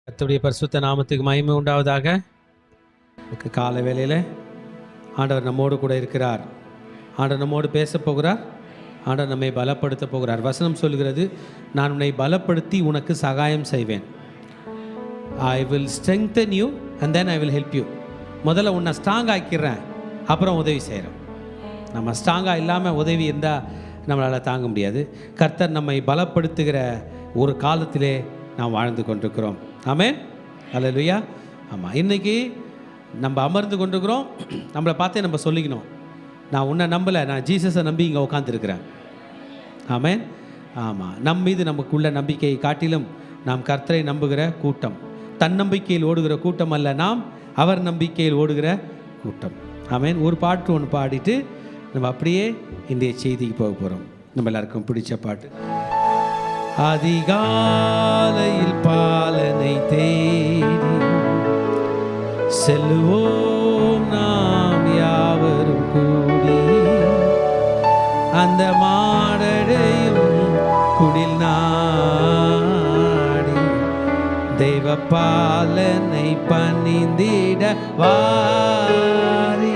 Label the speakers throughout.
Speaker 1: கர்த்தருடைய பரிசுத்த நாமத்துக்கு மகிமை உண்டாவதாக. காலை வேளையில் ஆண்டவர் நம்மோடு கூட இருக்கிறார். ஆண்டவர் நம்மோடு பேச போகிறார். ஆண்டவர் நம்மை பலப்படுத்த போகிறார். வசனம் சொல்கிறது, நான் உன்னை பலப்படுத்தி உனக்கு சகாயம் செய்வேன். I will strengthen you and then I will help you. முதல்ல உன்னை ஸ்ட்ராங் ஆக்கிடுறேன், அப்புறம் உதவி செய்கிறேன். நம்ம ஸ்ட்ராங்காக இல்லாமல் உதவி இருந்தால் நம்மளால் தாங்க முடியாது. கர்த்தர் நம்மை பலப்படுத்துகிற ஒரு காலத்திலே நாம் வாழ்ந்து கொண்டிருக்கிறோம். ஆமென், அல்லேலூயா. ஆமாம், இன்றைக்கி நம்ம அமர்ந்து கொண்டிருக்கிறோம். நம்மளை பார்த்தே நம்ம சொல்லிக்கணும், நான் உன்னை நம்பலை, நான் ஜீசஸை நம்பி இங்கே உட்காந்துருக்கிறேன். ஆமென். ஆமாம், நம் மீது நமக்குள்ள நம்பிக்கையை காட்டிலும் நாம் கர்த்தரை நம்புகிற கூட்டம். தன்னம்பிக்கையில் ஓடுகிற கூட்டம் அல்ல, நாம் அவர் நம்பிக்கையில் ஓடுகிற கூட்டம். ஆமென். ஒரு பாட்டு ஒன்று பாடிட்டு நம்ம அப்படியே இன்றைய செய்திக்கு போக போகிறோம். நம்ம எல்லாருக்கும் பிடிச்ச பாட்டு. அதிகாலையில் பாலனை தேடி செல்லுவோம் நாம் யாவரும் கூடி, அந்த மாடடையும் குடில் நாடி தெய்வ பாலனை பணிந்திட வாரி.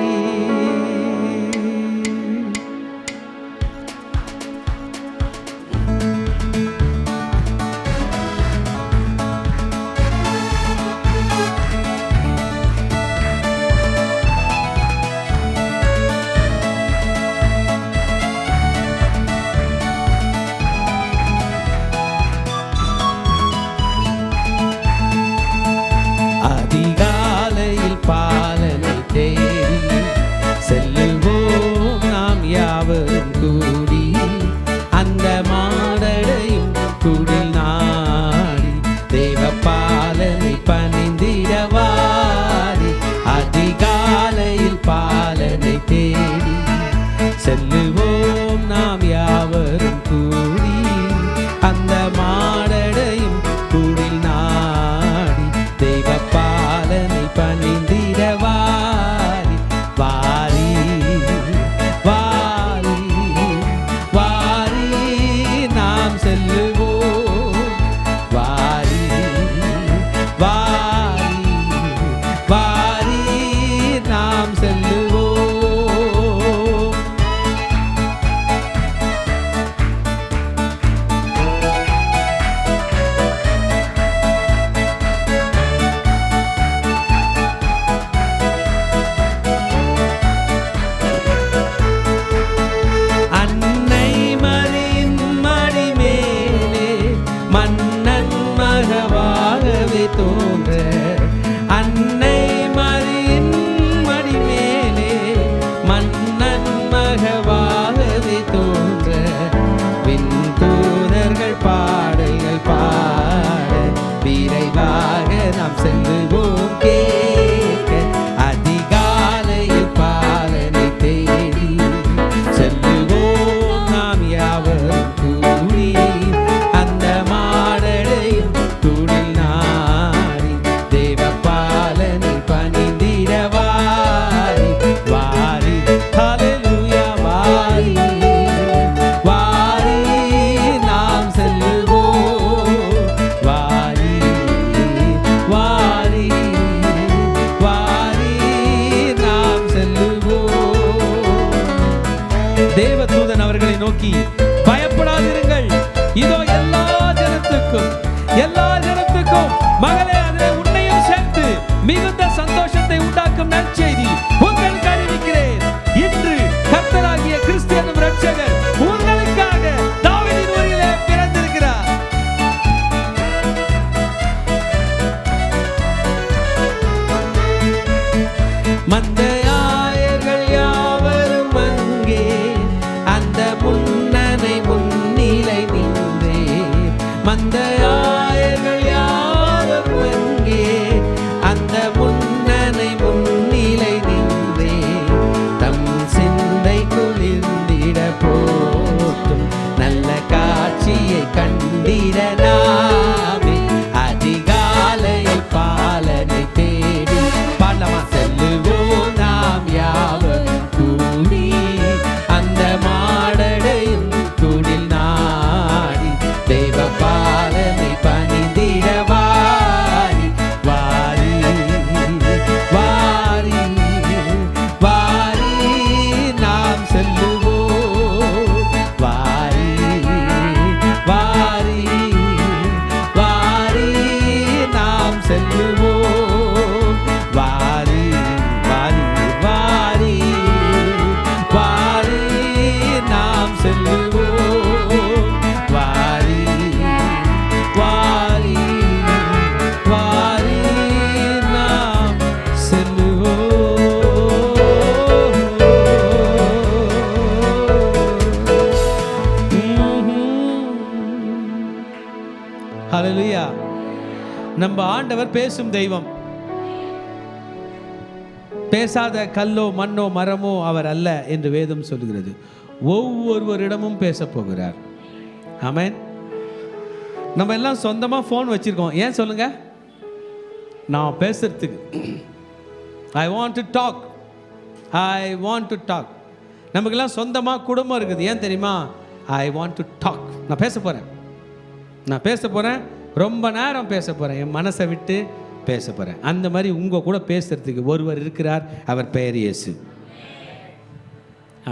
Speaker 1: செல்லுவோம் நாம் யாவரும் கூடி, அந்த மாடடையும் குடில் நாடி தெய்வ பாலனை பணிந்திட வாரி. வாரி வாரி வாரி நாம் செல்லுவோம். வாரி வாரி வாரி நாம் செல்லுவோம். தோன்ற அன்னை மரியின் மடி மேலே மன்னன் மகவாகவே தோன்ற, விண் தூதர்கள் பாடல்கள் பாட விரைவாக நாம் செல்லுவோம் கேட்க. அதிகாலையில் பாலனை தேடி செல்லுவோம் நாம் யாவரும் கூடி, அந்த மாடடையும் குடில் தேவதூதன் அவர்களை நோக்கி, பயப்படாதிருங்கள், இதோ எல்லா ஜனத்துக்கும் மகளே, அதிலே உன்னையும் சேர்த்து மிகுந்த சந்தோஷத்தை உண்டாக்கும் நற்செய்தி உங்களுக்கு அறிவிக்கிறேன். இன்று கர்த்தராகிய கிறிஸ்து என்னும் இரட்சகர் உங்களுக்காக தாவீதின் ஊரிலே பிறந்திருக்கிறார். மந்தையாயர்கள் யாவரும் அங்கே, அந்த முன்னனை முன்னிலை நின்றே. மந்தையாயர்கள் யாவரும் அங்கே, அந்த முன்னனை முன்னிலை நின்றே. தம் சிந்தை குளிர்ந்திட போற்றும் நல்ல காட்சியை கண்டிட நாமே அதிகாலையில் பாலனை தேடி பாடலாமா? செல்லுவோம் நாம் நம்ம ஆண்டவர் பேசும் தெய்வம். பேசாத கல்லோ மண்ணோ மரமோ அவர் அல்ல என்று வேதம் சொல்கிறது. ஒவ்வொருவரிடமும் பேச போகிறார். ஆமென். நம்ம எல்லாம் சொந்தமாக ஃபோன் வச்சிருக்கோம். ஏன் சொல்லுங்க? நான் பேசுறதுக்கு. I want to talk. நமக்கெல்லாம் சொந்தமாக குடும்பம் இருக்குது. ஏன் தெரியுமா? I want to talk. நான் பேச போகிறேன். ரொம்ப நேரம் பேச போகிறேன். என் மனசை விட்டு பேச போகிறேன். அந்த மாதிரி உங்கள் கூட பேசுறதுக்கு ஒருவர் இருக்கிறார். அவர் பெயர் இயேசு.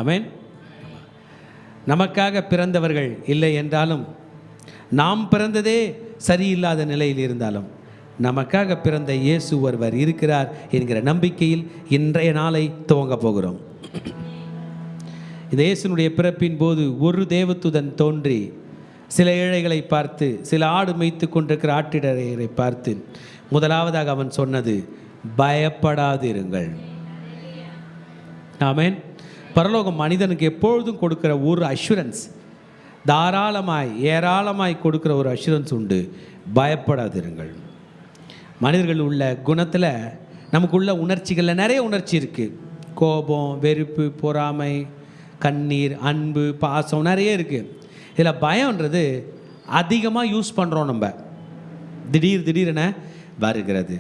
Speaker 1: ஆமென். நமக்காக பிறந்தவர்கள் இல்லை என்றாலும், நாம் பிறந்ததே சரியில்லாத நிலையில் இருந்தாலும், நமக்காக பிறந்த இயேசு ஒருவர் இருக்கிறார் என்கிற நம்பிக்கையில் இன்றைய நாளை துவங்க போகிறோம். இந்த இயேசுனுடைய பிறப்பின் போது ஒரு தேவதூதன் தோன்றி சில ஏழைகளை பார்த்து, சில ஆடு மேய்த்து கொண்டிருக்கிற ஆட்டிடரை பார்த்து முதலாவதாக அவன் சொன்னது, பயப்படாதிருங்கள். ஆமென். பரலோகம் மனிதனுக்கு எப்பொழுதும் கொடுக்கிற ஒரு அஷூரன்ஸ், தாராளமாய் ஏராளமாய் கொடுக்கிற ஒரு அஷூரன்ஸ் உண்டு. பயப்படாதிருங்கள். மனிதர்கள் உள்ள குணத்தில், நமக்குள்ள உணர்ச்சிகளில் நிறைய உணர்ச்சி இருக்குது. கோபம், வெறுப்பு, பொறாமை, கண்ணீர், அன்பு, பாசம் நிறைய இருக்குது. இதில் பயம்ன்றது அதிகமாக யூஸ் பண்ணுறோம். நம்ம திடீரென வருகிறது.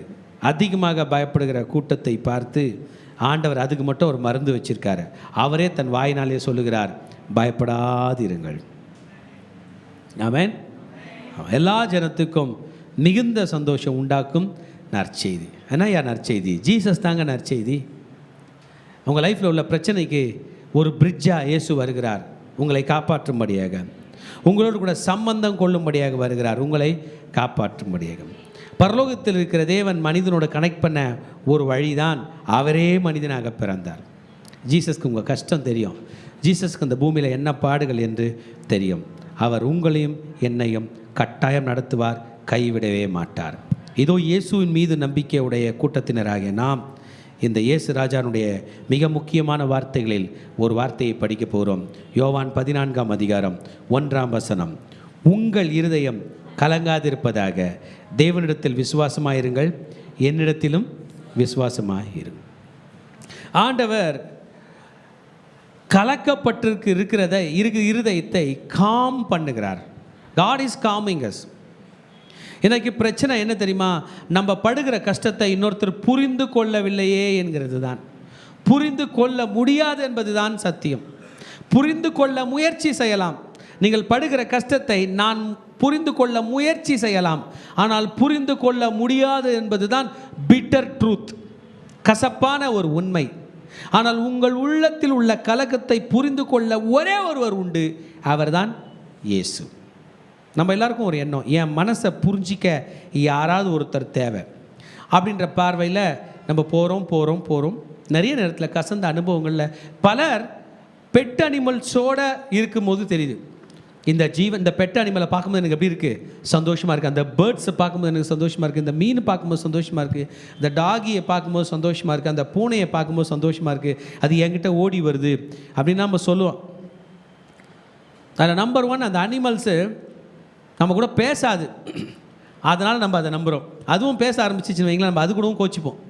Speaker 1: அதிகமாக பயப்படுகிற கூட்டத்தை பார்த்து ஆண்டவர் அதுக்கு மட்டும் ஒரு மருந்து வச்சிருக்காரு. அவரே தன் வாயினாலே சொல்லுகிறார், பயப்படாதிருங்கள். ஆமென். எல்லா ஜனத்துக்கும் மிகுந்த சந்தோஷம் உண்டாக்கும் நற்செய்தி. என்ன யார் நற்செய்தி? ஜீசஸ் தாங்க நற்செய்தி. உங்கள் லைஃப்பில் உள்ள பிரச்சனைக்கு ஒரு பிரிட்ஜாக இயேசு வருகிறார். உங்களை காப்பாற்றும்படியாக, உங்களோடு கூட சம்பந்தம் கொள்ளும்படியாக வருகிறார். உங்களை காப்பாற்றும்படியாக. பரலோகத்தில் இருக்கிற தேவன் மனிதனோட கனெக்ட் பண்ண ஒரு வழிதான் அவரே மனிதனாக பிறந்தார். ஜீசஸ்க்கு உங்கள் கஷ்டம் தெரியும். ஜீசஸ்க்கு இந்த பூமியில் என்ன பாடுகள் என்று தெரியும். அவர் உங்களையும் என்னையும் கட்டாயம் நடத்துவார், கைவிடவே மாட்டார். இதோ இயேசுவின் மீது நம்பிக்கையுடைய கூட்டத்தினராகிய நாம் இந்த இயேசு ராஜானுடைய மிக முக்கியமான வார்த்தைகளில் ஒரு வார்த்தையை படிக்க போகிறோம். யோவான் 14ஆம் அதிகாரம் 1ஆம் வசனம். உங்கள் இருதயம் கலங்காதிருப்பதாக, தேவனிடத்தில் விசுவாசமாயிருங்கள், என்னிடத்திலும் விசுவாசமாயிருங்கள். ஆண்டவர் கலக்கப்பட்டிருக்கு இருதயத்தை காம் பண்ணுகிறார். God is calming us. இன்றைக்கு பிரச்சனை என்ன தெரியுமா? நம்ம படுகிற கஷ்டத்தை இன்னொருத்தர் புரிந்து கொள்ளவில்லையே என்கிறது தான். புரிந்து கொள்ள முடியாது என்பது தான் சத்தியம். புரிந்து கொள்ள முயற்சி செய்யலாம். நீங்கள் படுகிற கஷ்டத்தை நான் புரிந்து கொள்ள முயற்சி செய்யலாம், ஆனால் புரிந்து கொள்ள முடியாது என்பது தான் பிட்டர் ட்ரூத், கசப்பான ஒரு உண்மை. ஆனால் உங்கள் உள்ளத்தில் உள்ள கலக்கத்தை புரிந்து கொள்ள ஒரே ஒருவர் உண்டு, அவர்தான் இயேசு. நம்ம எல்லாருக்கும் ஒரு எண்ணம், என் மனசை புரிஞ்சிக்க யாராவது ஒருத்தர் தேவை அப்படின்ற பார்வையில் நம்ம போகிறோம். நிறைய நேரத்தில் கசந்த அனுபவங்களில் பலர் பெட் அனிமல்ஸோடு இருக்கும்போது தெரியுது, இந்த பெட் அனிமலை பார்க்கும்போது எனக்கு எப்படி இருக்குது, சந்தோஷமாக இருக்குது. அந்த பேர்ட்ஸை பார்க்கும்போது எனக்கு சந்தோஷமாக இருக்குது. இந்த மீன் பார்க்கும்போது சந்தோஷமாக இருக்குது. இந்த டாகியை பார்க்கும்போது சந்தோஷமாக இருக்குது. அந்த பூனையை பார்க்கும்போது சந்தோஷமாக இருக்குது. அது என்கிட்ட ஓடி வருது அப்படின்னு நம்ம சொல்லுவோம். அதில் நம்பர் 1, அந்த அனிமல்ஸு நம்ம கூட பேசாது, அதனால் நம்ம அதை நம்புகிறோம். அதுவும் பேச ஆரம்பிச்சிச்சுன்னு வைங்களேன், நம்ம அது கூடவும் கோச்சிப்போம்,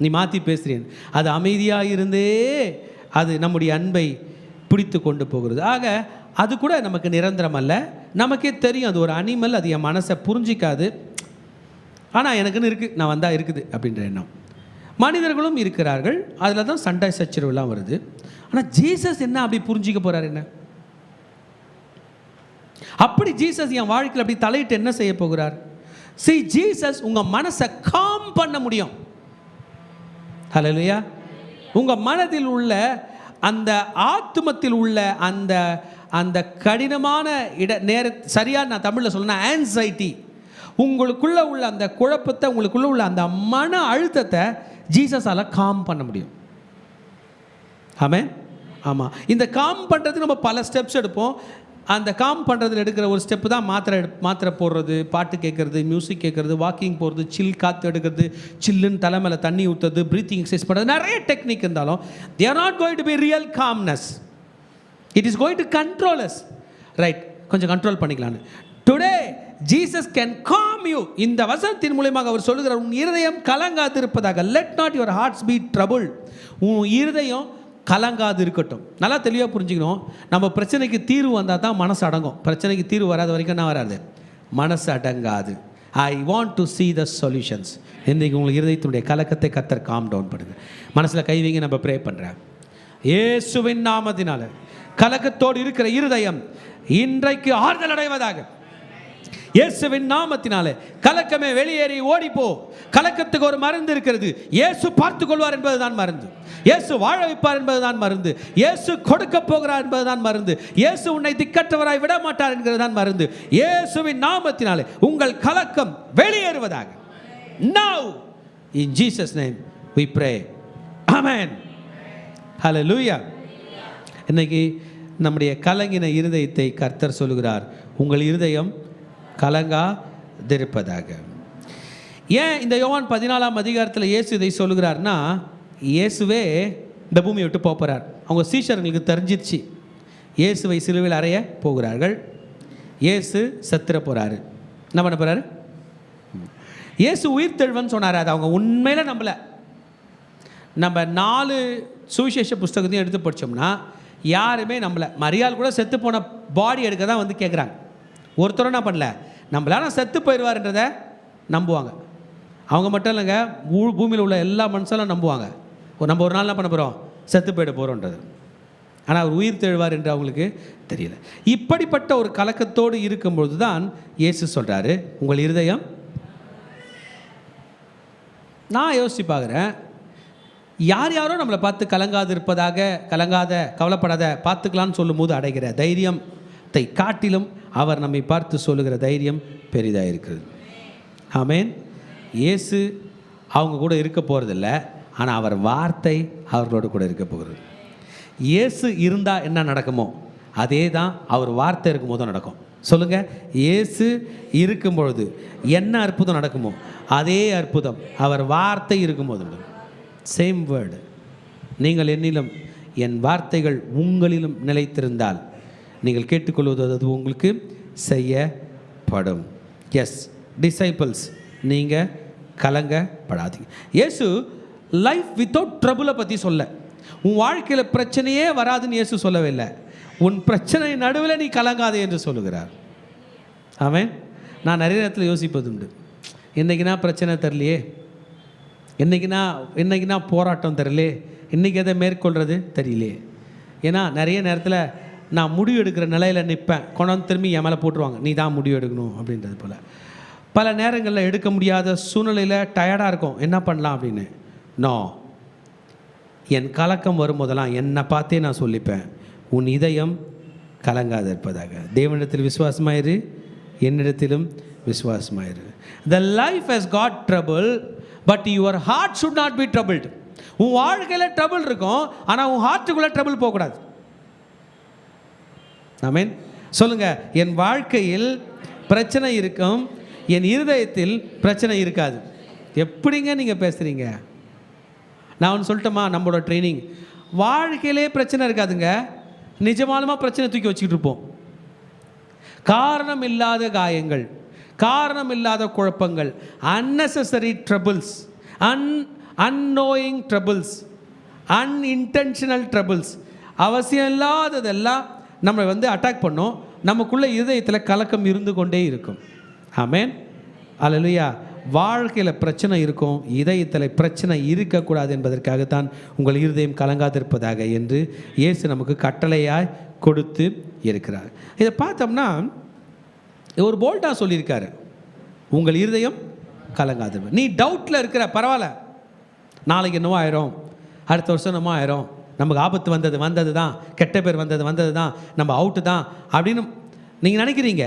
Speaker 1: நீ மாற்றி பேசுகிறேன். அது அமைதியாக இருந்தே அது நம்முடைய அன்பை பிடித்து கொண்டு போகிறது. ஆக அது கூட நமக்கு நிரந்தரம் அல்ல. நமக்கே தெரியும் அது ஒரு அனிமல், அது என் மனசை புரிஞ்சிக்காது, ஆனால் எனக்குன்னு இருக்குது, நான் வந்தால் இருக்குது அப்படின்ற எண்ணம். மனிதர்களும் இருக்கிறார்கள், அதில் தான் சண்டை சச்சரவுலாம் வருது. ஆனால் ஜீசஸ் என்ன அப்படி புரிஞ்சிக்க போகிறார்? என்ன அப்படி ஜீசஸ் என் வாழ்க்கையில் அப்படி தலையிட்டு என்ன செய்ய போகிறார்? See, ஜீசஸ் உங்கள் மனசை காம் பண்ண முடியும். ஹல்லேலூயா. உங்கள் மனதில் உள்ள அந்த ஆத்துமத்தில் உள்ள அந்த அந்த கடினமான சரியாக நான் தமிழில் சொல்லணும், ஆன்சைட்டி, உங்களுக்குள்ளே உள்ள அந்த குழப்பத்தை, உங்களுக்குள்ளே உள்ள அந்த மன அழுத்தத்தை ஜீசஸால் காம் பண்ண முடியும். ஆமென். ஆமாம். இந்த காம் பண்ணுறதுக்கு நம்ம பல ஸ்டெப்ஸ் எடுப்போம். அந்த காம் பண்ணுறதுல எடுக்கிற ஒரு ஸ்டெப்பு தான் மாத்திரை போடுறது, பாட்டு கேட்குறது, மியூசிக் கேட்குறது, வாக்கிங் போகிறது, சில் காற்று எடுக்கிறது, சில்லுன்னு தலை மேலே தண்ணி ஊற்றுறது, ப்ரீத்திங் எக்ஸசைஸ் பண்ணுறது, நிறைய டெக்னிக் இருந்தாலும் they are not going to be real calmness. It is going to control us. Right, கொஞ்சம் கண்ட்ரோல் பண்ணிக்கலான்னு. Today Jesus can calm you. இந்த வசனத்தின் மூலமாக அவர் சொல்லுகிறார், உன் இருதயம் கலங்காது இருப்பதாக. Let not your hearts be trouble. உன் இருதயம் கலங்காது இருக்கட்டும். நல்லா தெளிவாக புரிஞ்சுக்கணும். நம்ம பிரச்சனைக்கு தீர்வு வந்தால் தான் மனசு அடங்கும். பிரச்சனைக்கு தீர்வு வராத வரைக்கும் என்ன வராது? மனசு அடங்காது. ஐ want to see the solutions. இன்றைக்கு உங்களுக்கு இருதயத்தினுடைய கலக்கத்தை கர்த்தர் காம் டவுன் பண்ணுங்க. மனசில் கை வைங்க, நம்ம ப்ரே பண்ணுறேன். இயேசுவின் நாமத்தினால கலக்கத்தோடு இருக்கிற இருதயம் இன்றைக்கு ஆறுதல் அடைவதாக. இயேசுவின் நாமத்தினாலே கலக்கமே வெளியேறி ஓடிப்போ. கலக்கத்துக்கு ஒரு மருந்து இருக்கிறது. இயேசு பார்த்து கொள்வார் என்பதுதான் மருந்து. இயேசு வாழ வைப்பார் என்பதுதான் மருந்து. இயேசு கொடுக்க போகிறார் என்பதுதான் மருந்து. இயேசு உன்னை திக்கற்றவராய் விட மாட்டார் என்கிறதுதான் மருந்து. இயேசுவின் நாமத்தினாலே உங்கள் கலக்கம் வெளியேறுவதாக. Now in Jesus name we pray. Amen. Hallelujah. இன்னைக்கு நம்முடைய கலங்கின இருதயத்தை கர்த்தர் சொல்லுகிறார், உங்கள் இருதயம் கலங்காதிருப்பதாக. ஏன் இந்த யோவான் 14ஆம் அதிகாரத்தில் இயேசு இதை சொல்லுகிறார்னா, இயேசுவே இந்த பூமியை விட்டு போகிறார். அவங்க சீஷர்களுக்கு தெரிஞ்சிருச்சு இயேசுவை சிலுவையில் அறைய போகிறார்கள். இயேசு செத்துற போகிறாரு. என்ன பண்ண போகிறாரு? இயேசு உயிர் தெழுவன்னு சொன்னார். அது அவங்க உண்மையில் நம்பலை. நம்ம 4 சுவிசேஷ புஸ்தகத்தையும் எடுத்து படித்தோம்னா யாருமே நம்பலை. மரியாள் கூட செத்து போன பாடி எடுக்க தான் வந்து கேட்குறாங்க. ஒருத்தரும் என்ன பண்ணல, நம்மளால செத்து போயிடுவார்ன்றதை நம்புவாங்க. அவங்க மட்டும் இல்லைங்க, பூமியில் உள்ள எல்லா மனுஷெல்லாம் நம்புவாங்க, நம்ம ஒரு நாள் என்ன பண்ண போகிறோம், செத்து போயிட போகிறோன்றது. ஆனால் அவர் உயிர் தெழுவார் என்று அவங்களுக்கு தெரியல. இப்படிப்பட்ட ஒரு கலக்கத்தோடு இருக்கும்பொழுது தான் இயேசு சொல்கிறாரு, உங்கள் இருதயம். நான் யோசித்து பார்க்குறேன், யாரோ நம்மளை பார்த்து கலங்காது இருப்பதாக, கலங்காத, கவலைப்படாத, பார்த்துக்கலான்னு சொல்லும் போது அடைகிற தைரியத்தை காட்டிலும் அவர் நம்மை பார்த்து சொல்லுகிற தைரியம் பெரிதாக இருக்கிறது. ஆமேன். இயேசு அவங்க கூட இருக்க போகிறதில்ல, ஆனால் அவர் வார்த்தை அவர்களோடு கூட இருக்க போகிறது. இயேசு இருந்தால் என்ன நடக்குமோ அதே தான் அவர் வார்த்தை இருக்கும்போதும் நடக்கும். சொல்லுங்கள், இயேசு இருக்கும் பொழுது என்ன அற்புதம் நடக்குமோ அதே அற்புதம் அவர் வார்த்தை இருக்கும்போது நடக்கும். Same word. நீங்கள் என்னிலும் என் வார்த்தைகள் உங்களிலும் நிலைத்திருந்தால் நீங்கள் கேட்டுக்கொள்வது அது உங்களுக்கு செய்யப்படும். எஸ் டிசைபிள்ஸ், நீங்கள் கலங்கப்படாதீங்க. இயேசு லைஃப் வித்தவுட் ட்ரபுளை பற்றி சொல்ல, உன் வாழ்க்கையில் பிரச்சனையே வராதுன்னு இயேசு சொல்லவே இல்லை. உன் பிரச்சனை நடுவில் நீ கலங்காதே என்று சொல்லுகிறார். ஆமென். நான் நிறைய நேரத்தில் யோசிப்பது உண்டு, இன்றைக்கினா பிரச்சனை தரலையே, இன்றைக்கினா போராட்டம் தரலையே, இன்றைக்கி எதை மேற்கொள்கிறது தெரியலையே. ஏன்னா நிறைய நேரத்தில் நான் முடிவு எடுக்கிற நிலையில் நிற்பேன், கொண்டாந்து திரும்பி என் மேலே போட்டுருவாங்க, நீ தான் முடிவு எடுக்கணும் அப்படின்றது போல். பல நேரங்களில் எடுக்க முடியாத சூழ்நிலையில் டயர்டாக இருக்கும், என்ன பண்ணலாம் அப்படின்னு. நோ, என் கலக்கம் வரும்போதெல்லாம் என்னை பார்த்தே நான் சொல்லிப்பேன், உன் இதயம் கலங்காது இருப்பதாக. தேவனிடத்தில் விசுவாசமாயிரு, என்னிடத்திலும் விசுவாசமாயிரு. The life has got trouble, but your heart should not be troubled. உன் வாழ்க்கையில் ட்ரபிள் இருக்கும், ஆனால் உன் ஹார்ட்டுக்குள்ளே ட்ரபிள் போகக்கூடாது. ஆமென். சொல்லுங்க, என் வாழ்க்கையில் பிரச்சனை இருக்கும், என் இருதயத்தில் பிரச்சனை இருக்காது. எப்படிங்க நீங்கள் பேசுகிறீங்க? நான் ஒன்று சொல்லட்டுமா, நம்மளோட ட்ரைனிங் வாழ்க்கையிலே பிரச்சனை இருக்காதுங்க, நிஜமாலுமா பிரச்சனை தூக்கி வச்சுக்கிட்டு இருப்போம். காரணம் இல்லாத காயங்கள், காரணம் இல்லாத குழப்பங்கள், unnecessary troubles, unknowing troubles, unintentional troubles, அவசியம் இல்லாததெல்லாம் நம்மளை வந்து அட்டாக் பண்ணோம். நமக்குள்ள இதயத்தில் கலக்கம் இருந்து கொண்டே இருக்கும். ஆமென். அல்லேலூயா. வாழ்க்கையில் பிரச்சனை இருக்கும், இதயத்தில் பிரச்சனை இருக்கக்கூடாது என்பதற்காகத்தான் உங்கள் இருதயம் கலங்காதிருப்பதாக என்று இயேசு நமக்கு கட்டளையாய் கொடுத்து இருக்கிறார். இதை பார்த்தோம்னா ஒரு போல்டாக சொல்லியிருக்காரு, உங்கள் இருதயம் கலங்காது. நீ டவுட்டில் இருக்கிற, பரவாயில்ல, நாளைக்கு என்னவோ ஆயிரும், அடுத்த வருஷம் என்னமோ ஆயிரும், நமக்கு ஆபத்து வந்தது தான், கெட்ட பேர் வந்தது தான், நம்ம அவுட்டு தான் அப்படின்னு நீங்கள் நினைக்கிறீங்க,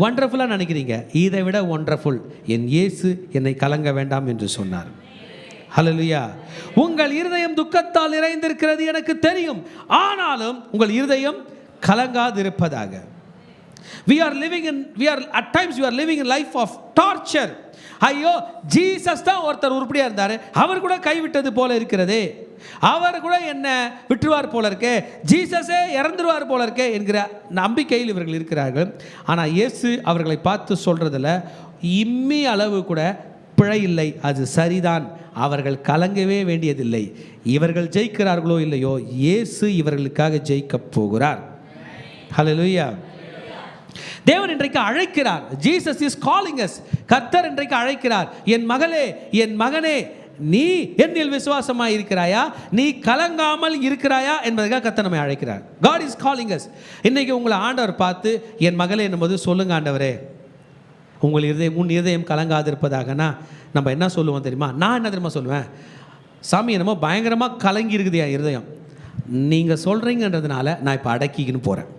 Speaker 1: ஒண்டர்ஃபுல்லாக நினைக்கிறீங்க. இதை விட ஒண்டர்ஃபுல், என் இயேசு என்னை கலங்க வேண்டாம் என்று சொன்னார். ஹல்லேலூயா. உங்கள் இருதயம் துக்கத்தால் நிறைந்திருக்கிறது எனக்கு தெரியும், ஆனாலும் உங்கள் இருதயம் கலங்காதிருப்பதாக. at times we are living in life of torture. ஐயோ, ஜீசஸ் தான் ஒருத்தர் உருப்படியாக இருந்தார், அவர் கூட கைவிட்டது போல இருக்கிறதே, அவர் கூட என்ன விட்டுருவார் போல இருக்கே, ஜீசஸே இறந்துருவார் போல இருக்கே என்கிற நம்பிக்கையில் இவர்கள் இருக்கிறார்கள். ஆனால் இயேசு அவர்களை பார்த்து சொல்கிறதில் இம்மி அளவு கூட பிழை இல்லை, அது சரிதான். அவர்கள் கலங்கவே வேண்டியதில்லை. இவர்கள் ஜெயிக்கிறார்களோ இல்லையோ, இயேசு இவர்களுக்காக ஜெயிக்கப் போகிறார். ஹல்லேலூயா. தேவன் இன்றைக்கு அழைக்கிறார். Jesus is calling us. கர்த்தர் இன்றைக்கு அழைக்கிறார். என் மகளே, என் மகனே, நீ என்னில் விசுவாசமாய் இருக்கிறாயா, நீ கலங்காமல் இருக்கிறாயா என்பதற்காக கர்த்தர் நம்மை அழைக்கிறார். God is calling us. இன்னைக்கு உங்களை ஆண்டவர் பார்த்து என் மகளே என்னும்போது சொல்லுங்க, ஆண்டவரே உங்கள் இருதயம் கலங்காதிருப்பதாகனா நம்ம என்ன சொல்லுவோம் தெரியுமா? நான் என்ன தெரியுமா சொல்லுவேன்? சாமி என்னமோ பயங்கரமாக கலங்கி இருக்குது என் இருதயம், நீங்கள் சொல்கிறீங்கன்றதுனால நான் இப்போ அடக்கிக்கின்னு போகிறேன்,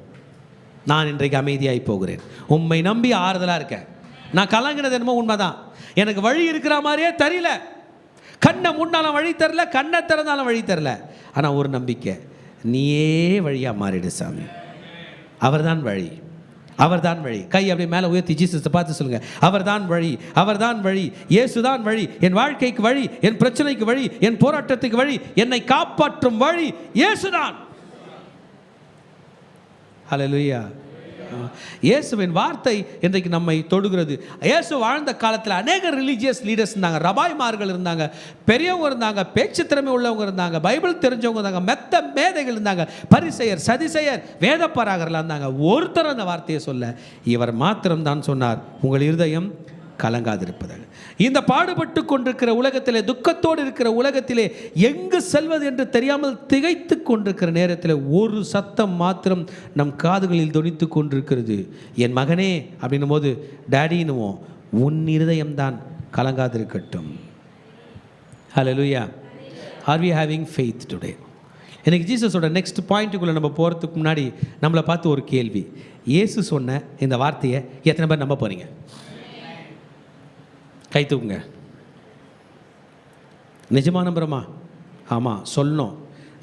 Speaker 1: நான் இன்றைக்கு அமைதியாகி போகிறேன், உம்மை நம்பி ஆறுதலாக இருக்கேன். நான் கலங்கினது என்னமோ உண்மைதான், எனக்கு வழி இருக்கிற மாதிரியே தெரியல, கண்ணை முன்னாலும் வழி தரல, கண்ணை திறந்தாலும் வழி தரல, ஆனால் ஒரு நம்பிக்கை, நீயே வழியாக மாறிடு சாமி, அவர்தான் வழி, அவர்தான் வழி. கை அப்படியே மேலே உயர்த்தி ஜீசஸை பார்த்து சொல்லுங்க, அவர்தான் வழி, அவர்தான் வழி, இயேசுதான் வழி, என் வாழ்க்கைக்கு வழி, என் பிரச்சனைக்கு வழி, என் போராட்டத்துக்கு வழி, என்னை காப்பாற்றும் வழி இயேசுதான். ஹல்லேலூயா. இயேசுவின் வார்த்தை இன்றைக்கு நம்மை தொடுகிறது. இயேசு வாழ்ந்த காலத்தில் அநேக ரிலீஜியஸ் லீடர்ஸ் இருந்தாங்க, ரபாய்மார்கள் இருந்தாங்க, பெரியவங்க இருந்தாங்க, பேச்சு திறமை உள்ளவங்க இருந்தாங்க, பைபிள் தெரிஞ்சவங்க இருந்தாங்க, மெத்த மேதைகள் இருந்தாங்க, பரிசெயர், சதிசெயர், வேதப்பாரகர்கள் இருந்தாங்க. ஒருத்தர் அந்த வார்த்தையை சொல்ல, இவர் மாத்திரம்தான் சொன்னார், உங்கள் இருதயம் கலங்காதிருப்பதாக. இந்த பாடுபட்டு கொண்டிருக்கிற உலகத்திலே, துக்கத்தோடு இருக்கிற உலகத்திலே, எங்கு செல்வது என்று தெரியாமல் திகைத்து கொண்டிருக்கிற நேரத்தில் ஒரு சத்தம் மாத்திரம் நம் காதுகளில் தொனித்து கொண்டிருக்கிறது. என் மகனே அப்படின்னும் போது டேடின்னுவோம், உன் இருதயம்தான் கலங்காதிருக்கட்டும். Hallelujah. Are we having faith today? எனக்கு ஜீசஸோட நெக்ஸ்ட் பாயிண்ட்டுக்குள்ளே நம்ம போகிறதுக்கு முன்னாடி நம்மளை பார்த்து ஒரு கேள்வி. இயேசு சொன்ன இந்த வார்த்தையை எத்தனை பேர் நம்ப போகிறீங்க? கை தூக்குங்க. நிஜமாக நம்புகிறோமா? ஆமாம் சொல்லணும்.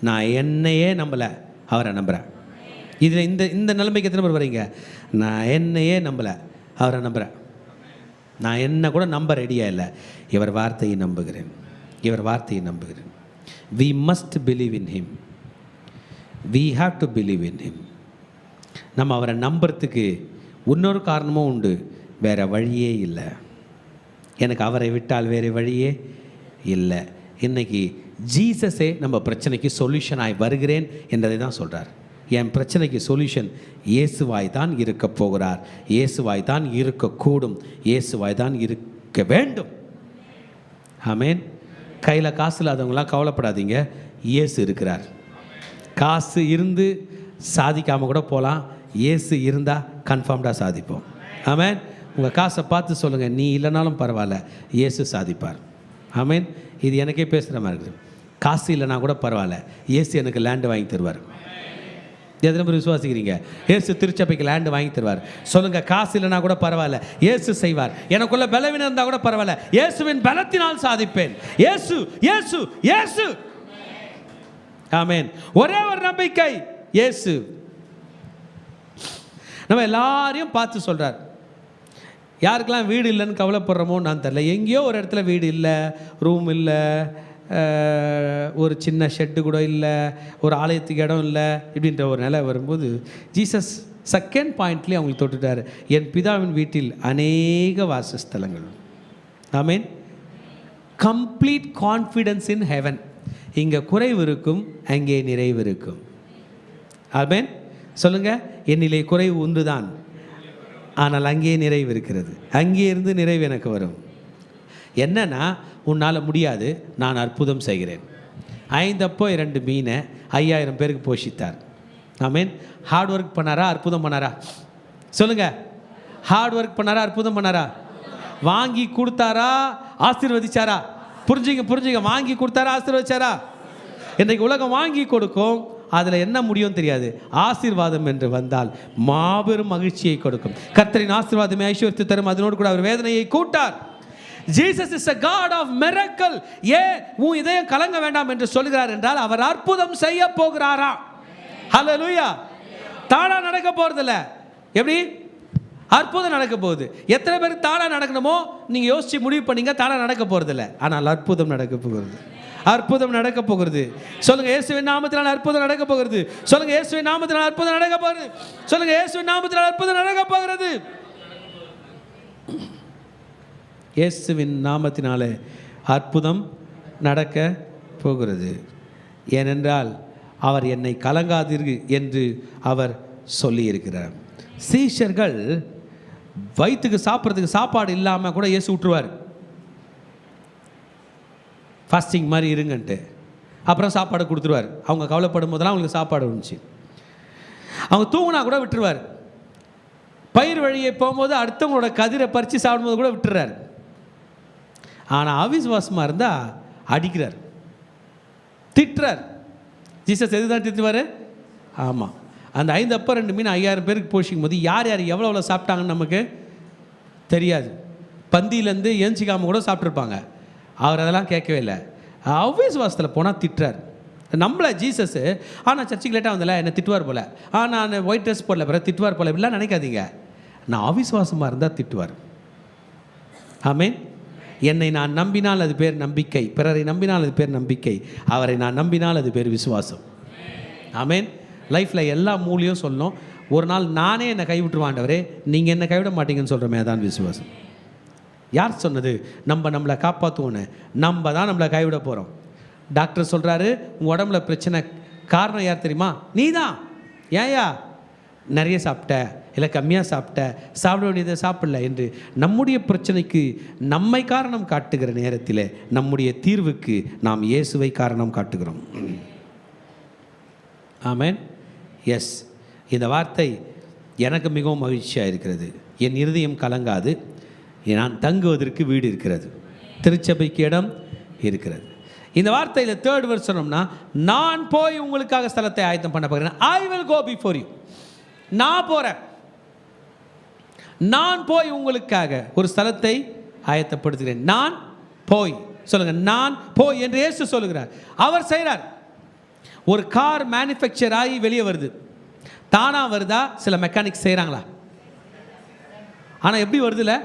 Speaker 1: நான் என்னையே நம்பலை, அவரை நம்புகிறேன். இதில் இந்த நிலைமைக்கு எத்தனை பேர் வரீங்க? நான் என்னையே நம்பலை, அவரை நம்புகிறேன். நான் என்ன கூட நம்ப ரெடியாக இல்லை, இவர் வார்த்தையை நம்புகிறேன், இவர் வார்த்தையை நம்புகிறேன். We must believe in him. We have to believe in him. நம்ம அவரை நம்புறதுக்கு இன்னொரு காரணமும் உண்டு, வேறு வழியே இல்லை. எனக்கு அவரை விட்டால் வேறு வழியே இல்லை. இன்றைக்கி ஜீசஸே நம்ம பிரச்சனைக்கு சொல்யூஷனாய் வருகிறேன் என்றதை தான் சொல்கிறார். என் பிரச்சனைக்கு சொல்யூஷன் இயேசுவாய் தான் இருக்க போகிறார், இயேசுவாய் தான் இருக்கக்கூடும், இயேசுவாய் தான் இருக்க வேண்டும். ஆமேன். கையில் காசு இல்லாதவங்களாம் கவலைப்படாதீங்க, இயேசு இருக்கிறார். காசு இருந்து சாதிக்காமல் கூட போகலாம், இயேசு இருந்தால் கன்ஃபார்ம்டாக சாதிப்போம். ஆமேன். உங்கள் காசை பார்த்து சொல்லுங்கள், நீ இல்லைனாலும் பரவாயில்ல, இயேசு சாதிப்பார். ஆமேன். இது எனக்கே பேசுகிற மாதிரி இருக்குது. காசு இல்லைனா கூட பரவாயில்ல, இயேசு எனக்கு லேண்டு வாங்கி தருவார். எத்தனை பேர் விசுவாசிக்கிறீங்க? இயேசு திருச்சபைக்கு லேண்டு வாங்கி தருவார். சொல்லுங்கள், காசு இல்லைனா கூட பரவாயில்ல, இயேசு செய்வார். எனக்குள்ள பலவீனம் இருந்தால் கூட பரவாயில்ல, இயேசுவின் பலத்தினால் சாதிப்பேன். இயேசு இயேசு இயேசு. ஆமேன். ஒரே ஒரு நம்பிக்கை, இயேசு. நம்ம எல்லாரையும் பார்த்து சொல்கிறார். யாருக்கெல்லாம் வீடு இல்லைன்னு கவலைப்படுறோமோ நான் தெரியல. எங்கேயோ ஒரு இடத்துல வீடு இல்லை, ரூம் இல்லை, ஒரு சின்ன ஷெட்டு கூட இல்லை, ஒரு ஆலயத்துக்கு இடம் இல்லை, இப்படின்ற ஒரு நிலை வரும்போது ஜீசஸ் செகண்ட் பாயிண்ட்லேயே அவங்களுக்கு தொட்டுட்டார். என் பிதாவின் வீட்டில் அநேக வாசஸ்தலங்கள். ஆமீன். Complete confidence in heaven. இங்கே குறைவு இருக்கும், அங்கே நிறைவு இருக்கும். ஆமீன். சொல்லுங்கள், என்னிலே குறைவு உண்டு தான், ஆனால் அங்கே நிறைவு இருக்கிறது. அங்கே இருந்து நிறைவு எனக்கு வரும். என்னன்னா, உன்னால் முடியாது, நான் அற்புதம் செய்கிறேன். 5 அப்போ 2 மீனை 5000 பேருக்கு போஷித்தார். ஆமீன். ஹார்ட் ஒர்க் பண்ணாரா, அற்புதம் பண்ணாரா? சொல்லுங்கள், ஹார்ட் ஒர்க் பண்ணாரா, அற்புதம் பண்ணாரா? வாங்கி கொடுத்தாரா, ஆசீர்வதிச்சாரா? புரிஞ்சுங்க. வாங்கி கொடுத்தாரா, ஆசீர்வதிச்சாரா? இன்றைக்கு உலகம் வாங்கி கொடுக்கும், அதில் என்ன முடியும் தெரியாது. ஆசீர்வாதம் என்று வந்தால் மாபெரும் மகிழ்ச்சியை கொடுக்கும். கர்த்தரின் ஆசீர்வாதமே ஐஸ்வர்யத்தை தரும், அதனோடு கூட அவர் வேதனையை கூட்டார். Jesus is a God of miracle. ஏன் உன் இதயம் கலங்க வேண்டாம் என்று சொல்கிறார் என்றால், அவர் அற்புதம் செய்ய போகிறாரா? ஹல்லேலூயா. தானா நடக்க போறதில்ல. எப்படி? அற்புதம் நடக்க போகுது. எத்தனை பேருக்கு தானாக நடக்கணுமோ நீங்கள் யோசித்து முடிவு பண்ணீங்க, தானாக நடக்க போகிறதில்ல. ஆனால் அற்புதம் நடக்க போகிறது. அற்புதம் நடக்க போகிறது. சொல்லுங்க, இயேசுவின் நாமத்தினால் அற்புதம் நடக்க போகிறது. சொல்லுங்க, இயேசுவின் நாமத்தினால் அற்புதம் நடக்க போகிறது. சொல்லுங்க, இயேசுவின் நாமத்தினால் அற்புதம் நடக்க போகிறது. இயேசுவின் நாமத்தினாலே அற்புதம் நடக்க போகிறது. ஏனென்றால் அவர் என்னை கலங்காதீர்கள் என்று அவர் சொல்லியிருக்கிறார். சீஷர்கள் வயிற்றுக்கு சாப்பிட்றதுக்கு சாப்பாடு இல்லாமல் கூட இயேசு விட்டுருவார். ஃபாஸ்டிங் மாதிரி இருங்கன்ட்டு. அப்புறம் சாப்பாடு கொடுத்துருவார். அவங்க கவலைப்படும் போதெல்லாம் அவங்களுக்கு சாப்பாடு வந்துச்சு. அவங்க தூங்கினா கூட விட்டுருவார். பயிர் வழியை போகும்போது அடுத்தவங்களோட கதிரை பறித்து சாப்பிடும்போது கூட விட்டுறார். ஆனால் அவிசுவாசமாக இருந்தால் அடிக்கிறார், திட்டுறார். ஜீசஸ் எது தான் திட்டுவார்? ஆமாம், அந்த 5 அப்பம் 2 மீன் 5000 பேருக்கு போஷிக்கும் போது யார் யார் எவ்வளோ சாப்பிட்டாங்கன்னு நமக்கு தெரியாது. பந்தியிலேருந்து ஏஞ்சிக்காமல் கூட சாப்பிட்ருப்பாங்க. அவர் அதெல்லாம் கேட்கவே இல்லை. அவ்விசுவாசத்தில் போனால் திட்டுறார். நம்மளை ஜீசஸ் நான் சர்ச்சுக்கு லேட்டாக வந்தல என்னை திட்டுவார் போல், நான் ஒயிட் ட்ரெஸ் போடல பிறகு திட்டுவார் போல், இப்படிலாம் நினைக்காதீங்க. நான் அவிசுவாசமாக இருந்தால் திட்டுவார். ஆமென். என்னை நான் நம்பினால் அது பேர் நம்பிக்கை, பிறரை நம்பினால் அது பேர் நம்பிக்கை, அவரை நான் நம்பினால் அது பேர் விசுவாசம். ஆமென். லைஃப்பில் எல்லா மூலியும் சொல்லணும். ஒரு நாள் நானே என்னை கைவிட்டுருவாண்டவரே, நீங்கள் என்னை கைவிட மாட்டீங்கன்னு சொல்கிறோமே, அதான் விசுவாசம். யார் சொன்னது? நம்மளை காப்பாற்றுவோன்னு. நம்ம தான் நம்மளை கைவிட போகிறோம். டாக்டர் சொல்கிறாரு, உங்கள் உடம்புல பிரச்சனை, காரணம் யார் தெரியுமா? நீ தான். ஏயா நிறைய சாப்பிட்ட, இல்லை கம்மியாக சாப்பிட்ட, சாப்பிட வேண்டியதை சாப்பிடல என்று நம்முடைய பிரச்சனைக்கு நம்மை காரணம் காட்டுகிற நேரத்தில் நம்முடைய தீர்வுக்கு நாம் இயேசுவை காரணம் காட்டுகிறோம். ஆமென். எஸ், இந்த வார்த்தை எனக்கு மிகவும் மகிழ்ச்சியாக இருக்கிறது. என் இருதயம் கலங்காது. நான் தங்குவதற்கு வீடு இருக்கிறது, திருச்சபைக்கு இடம் இருக்கிறது. இந்த வார்த்தையில் 3rd verse சொன்னோம்னா, நான் போய் உங்களுக்காக ஸ்தலத்தை ஆயத்தம் பண்ண போகிறேன். I will go before you. நான் போகிறேன். நான் போய் உங்களுக்காக ஒரு ஸ்தலத்தை ஆயத்தப்படுத்துகிறேன். நான் போய். சொல்லுங்க, நான் போய் என்று இயேசு சொல்லுகிறார். அவர் செய்கிறார். ஒரு கார் மேனுஃபேக்சர் ஆகி வெளியே வருது. தானாக வருதா? சில மெக்கானிக்ஸ் செய்கிறாங்களா? ஆனால் எப்படி வருதுல?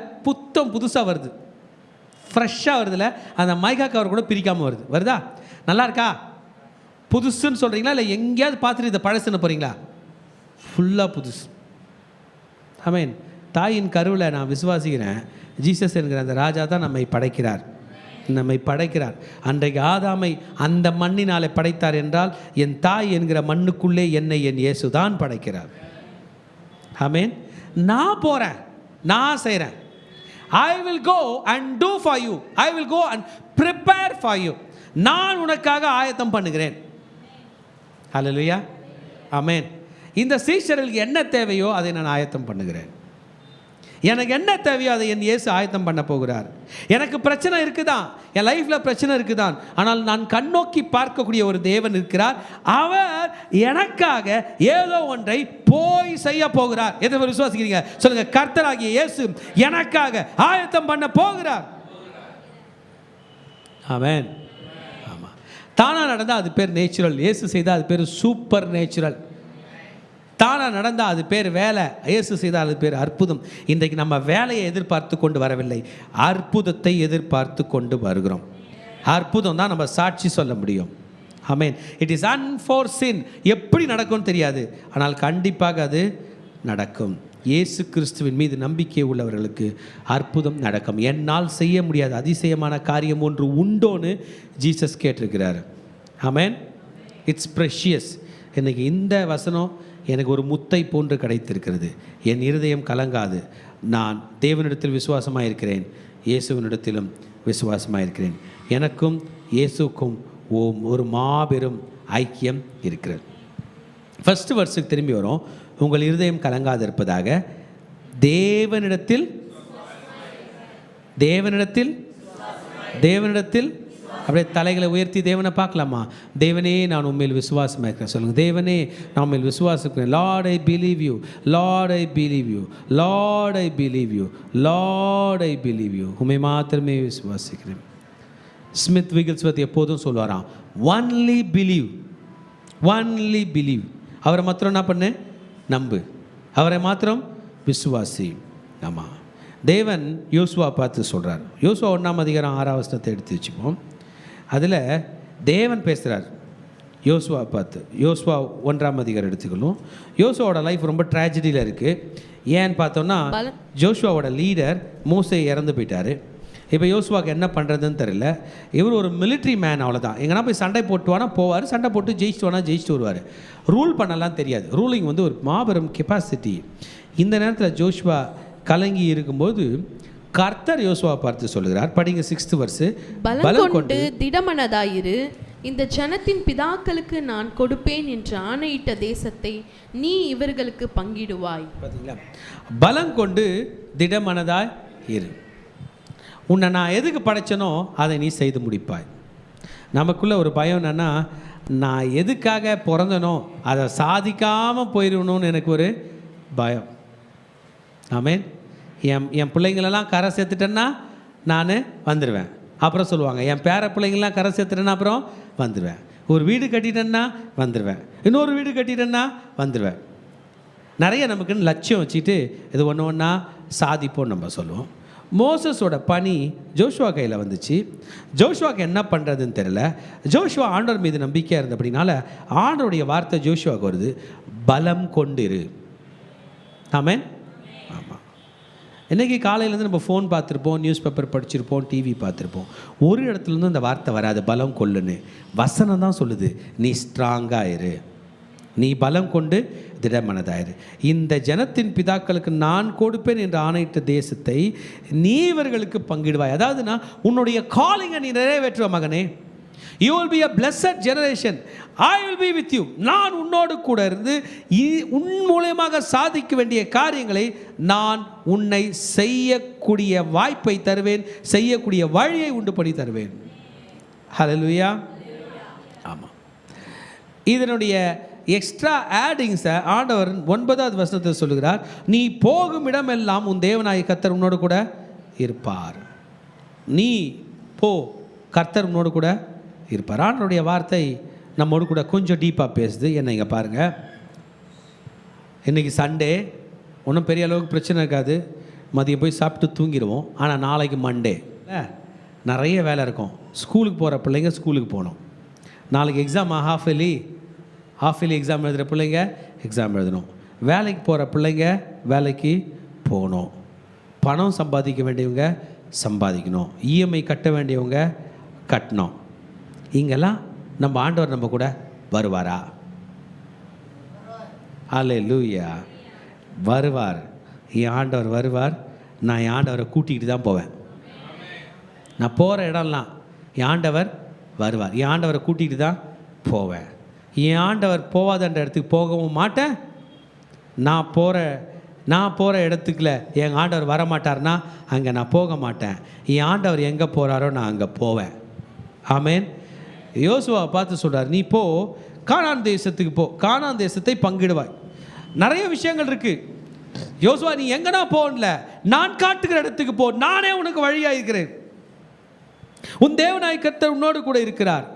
Speaker 1: புதுசாக வருது, ஃப்ரெஷ்ஷாக வருதுல. அந்த மைக்கா கவர் கூட பிரிக்காமல் வருதா? நல்லா இருக்கா? புதுசுன்னு சொல்கிறீங்களா, இல்லை எங்கேயாவது பார்த்துட்டு இதை பழசுன்னு போகிறீங்களா? ஃபுல்லாக புதுசு. ஆமென். தாயின் கருவில் நான் விசுவாசிக்கிறேன், ஜீசஸ் என்கிற அந்த ராஜா தான் நம்மை படைக்கிறார். அன்றைக்கு ஆதாமை அந்த மண்ணினாலே படைத்தார் என்றால், என் தாய் என்கிற மண்ணுக்குள்ளே என்னை என் இயேசு தான் படைக்கிறார். ஆமென். நான் போகிறேன், நான் செய்கிறேன். I will go and do for you. I will go and prepare for you. நான் உனக்காக ஆயத்தம் பண்ணுகிறேன். ஹல்லேலூயா. ஆமென். இந்த சீஷர்களுக்கு என்ன தேவையோ அதை நான் ஆயத்தம் பண்ணுகிறேன். எனக்கு என்ன தேவையோ அதை என் இயேசு ஆயத்தம் பண்ண போகிறார். எனக்கு பிரச்சனை இருக்குதான், என் லைஃப்பில் பிரச்சனை இருக்குதான், ஆனால் நான் கண்ணோக்கி பார்க்கக்கூடிய ஒரு தேவன் இருக்கிறார். அவர் எனக்காக ஏதோ ஒன்றை போய் செய்ய போகிறார். எதை விசுவாசிக்கிறீங்க? சொல்லுங்க, கர்த்தராகிய இயேசு எனக்காக ஆயத்தம் பண்ண போகிறார். ஆமென். ஆமாம். தானாக நடந்தால் அது பேர் நேச்சுரல். இயேசு செய்தால் அது பேர் சூப்பர் நேச்சுரல். தானாக நடந்தால் அது பேர் வேலை, இயேசு செய்தால் அது பேர் அற்புதம். இன்றைக்கு நம்ம வேலையை எதிர்பார்த்து கொண்டு வரவில்லை, அற்புதத்தை எதிர்பார்த்து கொண்டு வருகிறோம். அற்புதம் தான் நம்ம சாட்சி சொல்ல முடியும். ஆமென். It is unforeseen. எப்படி நடக்கும்னு தெரியாது, ஆனால் கண்டிப்பாக அது நடக்கும். இயேசு கிறிஸ்துவின் மீது நம்பிக்கை உள்ளவர்களுக்கு அற்புதம் நடக்கும். என்னால் செய்ய முடியாத அதிசயமான காரியம் ஒன்று உண்டோன்னு ஜீசஸ் கேட்டிருக்கிறார். ஆமென். It's precious. இன்றைக்கி இந்த வசனம் எனக்கு ஒரு முத்தை போன்று கிடைத்திருக்கிறது. என் இருதயம் கலங்காது. நான் தேவனிடத்தில் விசுவாசமாக இருக்கிறேன், இயேசுவினிடத்திலும் விசுவாசமாக இருக்கிறேன். எனக்கும் இயேசுக்கும் ஒரு மாபெரும் ஐக்கியம் இருக்கிறது. ஃபர்ஸ்ட் வருஷத்துக்கு திரும்பி வரும். உங்கள் இருதயம் கலங்காது இருப்பதாக தேவனிடத்தில் அப்படியே தலைகளை உயர்த்தி தேவனை பார்க்கலாமா? தேவனே, நான் உண்மையில் விசுவாசமாக இருக்கிறேன். சொல்லுங்கள், தேவனே, நான் உண்மையில் விசுவாசிக்கிறேன். Lord, I believe you. Lord, I believe you. Lord, I believe you. Lord, I believe you. உண்மை மாத்திரமே விசுவாசிக்கிறேன். ஸ்மித் விகில்ஸ்வத் எப்போதும் சொல்வாராம், ஒன்லி பிலீவ், அவரை மாத்திரம் என்ன பண்ணு? நம்பு. அவரை மாத்திரம் விசுவாசி. ஆமாம், தேவன் யோசுவா பார்த்து சொல்கிறார். யோசுவா 1ஆம் அதிகாரம் 6ஆம் வசனத்தை எடுத்து வச்சுப்போம். அதில் தேவன் பேசுகிறார் யோசுவா பார்த்து. யோசுவா 1ஆம் அதிகாரம் எடுத்துக்கணும். யோசுவாவோட லைஃப் ரொம்ப ட்ராஜடியில் இருக்குது. ஏன்னு பார்த்தோம்னா, ஜோஷுவாவோட லீடர் மோசே இறந்து போயிட்டார். இப்போ யோசுவாவுக்கு என்ன பண்ணுறதுன்னு தெரியல. இவர் ஒரு மிலிட்ரி மேன், அவ்வளோதான். எங்கன்னா போய் சண்டை போட்டுவானா போவார், சண்டை போட்டு ஜெயிச்சுட்டு வருவார். ரூல் பண்ணலாம் தெரியாது. ரூலிங் வந்து ஒரு மாபெரும் கெப்பாசிட்டி. இந்த நேரத்தில் ஜோஷுவா கலங்கி இருக்கும்போது கர்த்தர் யோசுவா பார்த்து சொல்லுகிறார், படிங்க 6th verse,
Speaker 2: பலம் கொண்டு திடமனதாயிரு, இந்த ஜனத்தின் பிதாக்களுக்கு நான் கொடுப்பேன் என்று ஆணையிட்ட தேசத்தை நீ இவர்களுக்கு பங்கிடுவாய்.
Speaker 1: பார்த்தீங்களா? பலம் கொண்டு திடமனதாய் இரு. உன்னை நான் எதுக்கு படைச்சனோ அதை நீ செய்து முடிப்பாய். நமக்குள்ள ஒரு பயம் என்னன்னா, நான் எதுக்காக பிறந்தனோ அதை சாதிக்காமல் போயிடணும்னு எனக்கு ஒரு பயம். ஆமேன். என் பிள்ளைங்களெல்லாம் கரை சேர்த்துட்டேன்னா நான் வந்துடுவேன். அப்புறம் சொல்லுவாங்க, என் பேர பிள்ளைங்கள்லாம் கரை சேர்த்துட்டேன்னா அப்புறம் வந்துடுவேன். ஒரு வீடு கட்டிட்டேன்னா வந்துடுவேன், இன்னொரு வீடு கட்டிட்டேன்னா வந்துடுவேன். நிறைய நமக்குன்னு லட்சியம் வச்சுட்டு இது ஒன்று ஒன்றா சாதிப்போம்னு நம்ம சொல்லுவோம். மோசஸோட பணி ஜோஷுவா கையில் வந்துச்சு. ஜோஷுவாவுக்கு என்ன பண்ணுறதுன்னு தெரியல. ஜோஷுவா ஆண்டவர் மீது நம்பிக்கையாக இருந்த அப்படினால ஆண்டவருடைய வார்த்தை ஜோஷுவாவுக்கு வருது, பலம் கொண்டிரு. ஆமேன். ஆமாம். இன்றைக்கி காலையிலேருந்து நம்ம ஃபோன் பார்த்துருப்போம், நியூஸ் பேப்பர் படிச்சிருப்போம், டிவி பார்த்துருப்போம். ஒரு இடத்துலேருந்து அந்த வார்த்தை வராது, பலம் கொள்ளுன்னு. வசனம் தான் சொல்லுது, நீ ஸ்ட்ராங்காக இரு, நீ பலம் கொண்டு திடமனதாயிரு, இந்த ஜனத்தின் பிதாக்களுக்கு நான் கொடுப்பேன் என்று ஆணையிட்ட தேசத்தை நீ இவர்களுக்கு பங்கிடுவாய். அதாவதுனா உன்னுடைய காலிங்கை நீ நிறைவேற்றுவ மகனே. You will be a blessed generation. I will be with you. நான் உன்னோடு கூட இருந்து உன் மூலமாக சாதிக்க வேண்டிய காரியங்களை நான் உன்னை செய்யக்கூடிய வாய்ப்பை தருவேன், செய்யக்கூடிய வழியை உண்டு பண்ணி தருவேன். ஹல்லேலூயா. ஆமாம். இதனுடைய எக்ஸ்ட்ரா ஆடிங்ஸை ஆண்டவர் 9வது வசனத்தை சொல்லுகிறார், நீ போகும் இடமெல்லாம் உன் தேவனாகிய கர்த்தர் உன்னோடு கூட இருப்பார். நீ போ, கர்த்தர் உன்னோடு கூட இருப்பார். ஆண்டவருடைய வார்த்தை நம்மோடு கூட கொஞ்சம் டீப்பாக பேசுது. என்ன இங்கே பாருங்கள், இன்றைக்கி சண்டே, ஒன்றும் பெரிய அளவுக்கு பிரச்சனை இருக்காது, மதியம் போய் சாப்பிட்டு தூங்கிடுவோம். ஆனால் நாளைக்கு மண்டே நிறைய வேலை இருக்கும். ஸ்கூலுக்கு போகிற பிள்ளைங்க ஸ்கூலுக்கு போகணும். நாளைக்கு எக்ஸாம், ஹாஃப் இயர்லி எக்ஸாம் எழுதுகிற பிள்ளைங்க எக்ஸாம் எழுதணும். வேலைக்கு போகிற பிள்ளைங்க வேலைக்கு போகணும். பணம் சம்பாதிக்க வேண்டியவங்க சம்பாதிக்கணும். இஎம்ஐ கட்ட வேண்டியவங்க கட்டணும். இங்கெல்லாம் நம்ம ஆண்டவர் நம்ம கூட வருவாரா? அல்லேலூயா. வருவார். என் ஆண்டவர் வருவார். நான் என் ஆண்டவரை கூட்டிகிட்டு தான் போவேன். நான் போகிற இடம்லாம் என் ஆண்டவர் வருவார். என் ஆண்டவரை கூட்டிகிட்டு தான் போவேன். என் ஆண்டவர் போவாதன்ற இடத்துக்கு போகவும் மாட்டேன். நான் போகிற இடத்துக்குள்ள என் ஆண்டவர் வரமாட்டார்னா அங்கே நான் போக மாட்டேன். என் ஆண்டவர் எங்கே போகிறாரோ நான் அங்கே போவேன். ஆமேன். யோசுவாவை பார்த்து சொல்கிறார், நீ போ, கானான் தேசத்துக்கு போ, கானான் தேசத்தை பங்கிடுவாய். நிறைய விஷயங்கள் இருக்குது. யோசுவா நீ எங்கன்னா போகல, நான் காட்டுகிற இடத்துக்கு போ, நானே உனக்கு வழியாக இருக்கிறேன். உன் தேவனாய் கர்த்தர் உன்னோடு கூட இருக்கிறார்.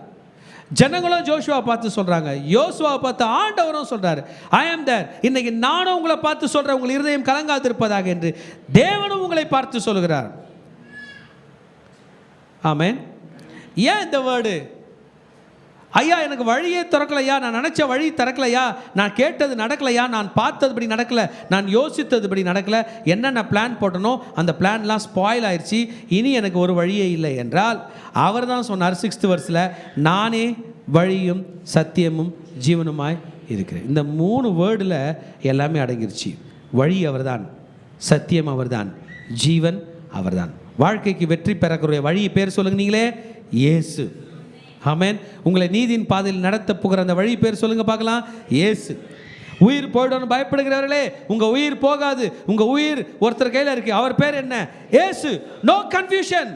Speaker 1: ஜனங்களும் ஜோஷுவா பார்த்து சொல்கிறாங்க, யோசுவா பார்த்து ஆண்டவரும் சொல்கிறார், ஐ ஆம் தேர். இன்னைக்கு நானும் உங்களை பார்த்து சொல்கிறேன், உங்கள் இருதயம் கலங்காதிருப்பதாக என்று தேவனும் உங்களை பார்த்து சொல்கிறார். ஆமேன். ஏன் இந்த வேர்டு? ஐயா எனக்கு வழியே திறக்கலையா, நான் நினச்ச வழி திறக்கலையா, நான் கேட்டது நடக்கலையா, நான் பார்த்ததுபடி நடக்கலை, நான் யோசித்ததுபடி நடக்கலை, என்னென்ன பிளான் போட்டனோ அந்த பிளான்லாம் ஸ்பாயில் ஆயிடுச்சு, இனி எனக்கு ஒரு வழியே இல்லை என்றால் அவர் தான் சொன்னார் 6th verseல, நானே வழியும் சத்தியமும் ஜீவனுமாய் இருக்கிறேன். இந்த 3 வேர்டில் எல்லாமே அடங்கிருச்சு. வழி அவர்தான், சத்தியம் அவர்தான், ஜீவன் அவர்தான். வாழ்க்கைக்கு வெற்றி பெறக்கூடிய வழி பேர் சொல்லுங்க நீங்களே, இயேசு. ஆமென். உங்களை நீதியின் பாதையில் நடத்த போகிற அந்த வழி பேர் சொல்லுங்க பார்க்கலாம், இயேசு. உயிர் போய்டணும் பயப்படுகிறவர்களே, உங்க உயிர் போகாது. உங்க உயிர் ஒருத்தர் கையில் இருக்கு, அவர் பேர் என்ன? இயேசு. No confusion,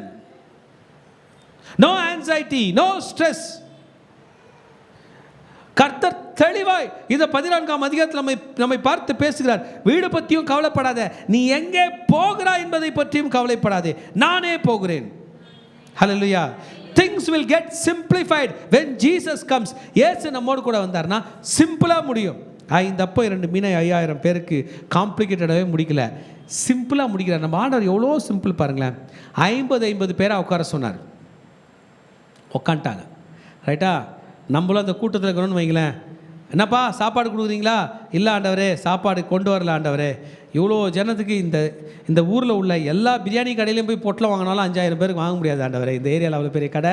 Speaker 1: no anxiety, no stress. கர்த்தர் தெளிவாய் இந்த 14ஆம் அதிகாரத்தில் நம்மை பார்த்து பேசுகிறார். வீடு பற்றியும் கவலைப்படாத, நீ எங்கே போகிறாய் என்பதை பற்றியும் கவலைப்படாதே, நானே போகிறேன். ஹல்லேலூயா. Things will get simplified when Jesus comes. இயேசு நம்மோடு கூட வந்தார்னா சிம்பிளாக முடியும். 5 அப்பம் 2 மீனை 5000 பேருக்கு காம்ப்ளிகேட்டடாகவே முடிக்கல. சிம்பிளாக முடிக்கிறார். நம்ம ஆண்டவர் எவ்வளோ சிம்பிள் பாருங்களேன். 50 பேரை உட்கார சொன்னார். உட்காந்துட்டாங்க. ரைட்டா? நம்மளும் அந்த கூட்டத்தில் இருக்கணும்னு வைங்களேன். என்னப்பா சாப்பாடு கொடுக்குறீங்களா? இல்லை ஆண்டவரே, சாப்பாடு கொண்டு வரல ஆண்டவரே. இவ்வளோ ஜனத்துக்கு இந்த ஊரில் உள்ள எல்லா பிரியாணி கடையிலையும் போய் பொட்டலம் வாங்கினாலும் 5000 பேருக்கு வாங்க முடியாது ஆண்டவரே. இந்த ஏரியாவில் அவ்வளோ பெரிய கடை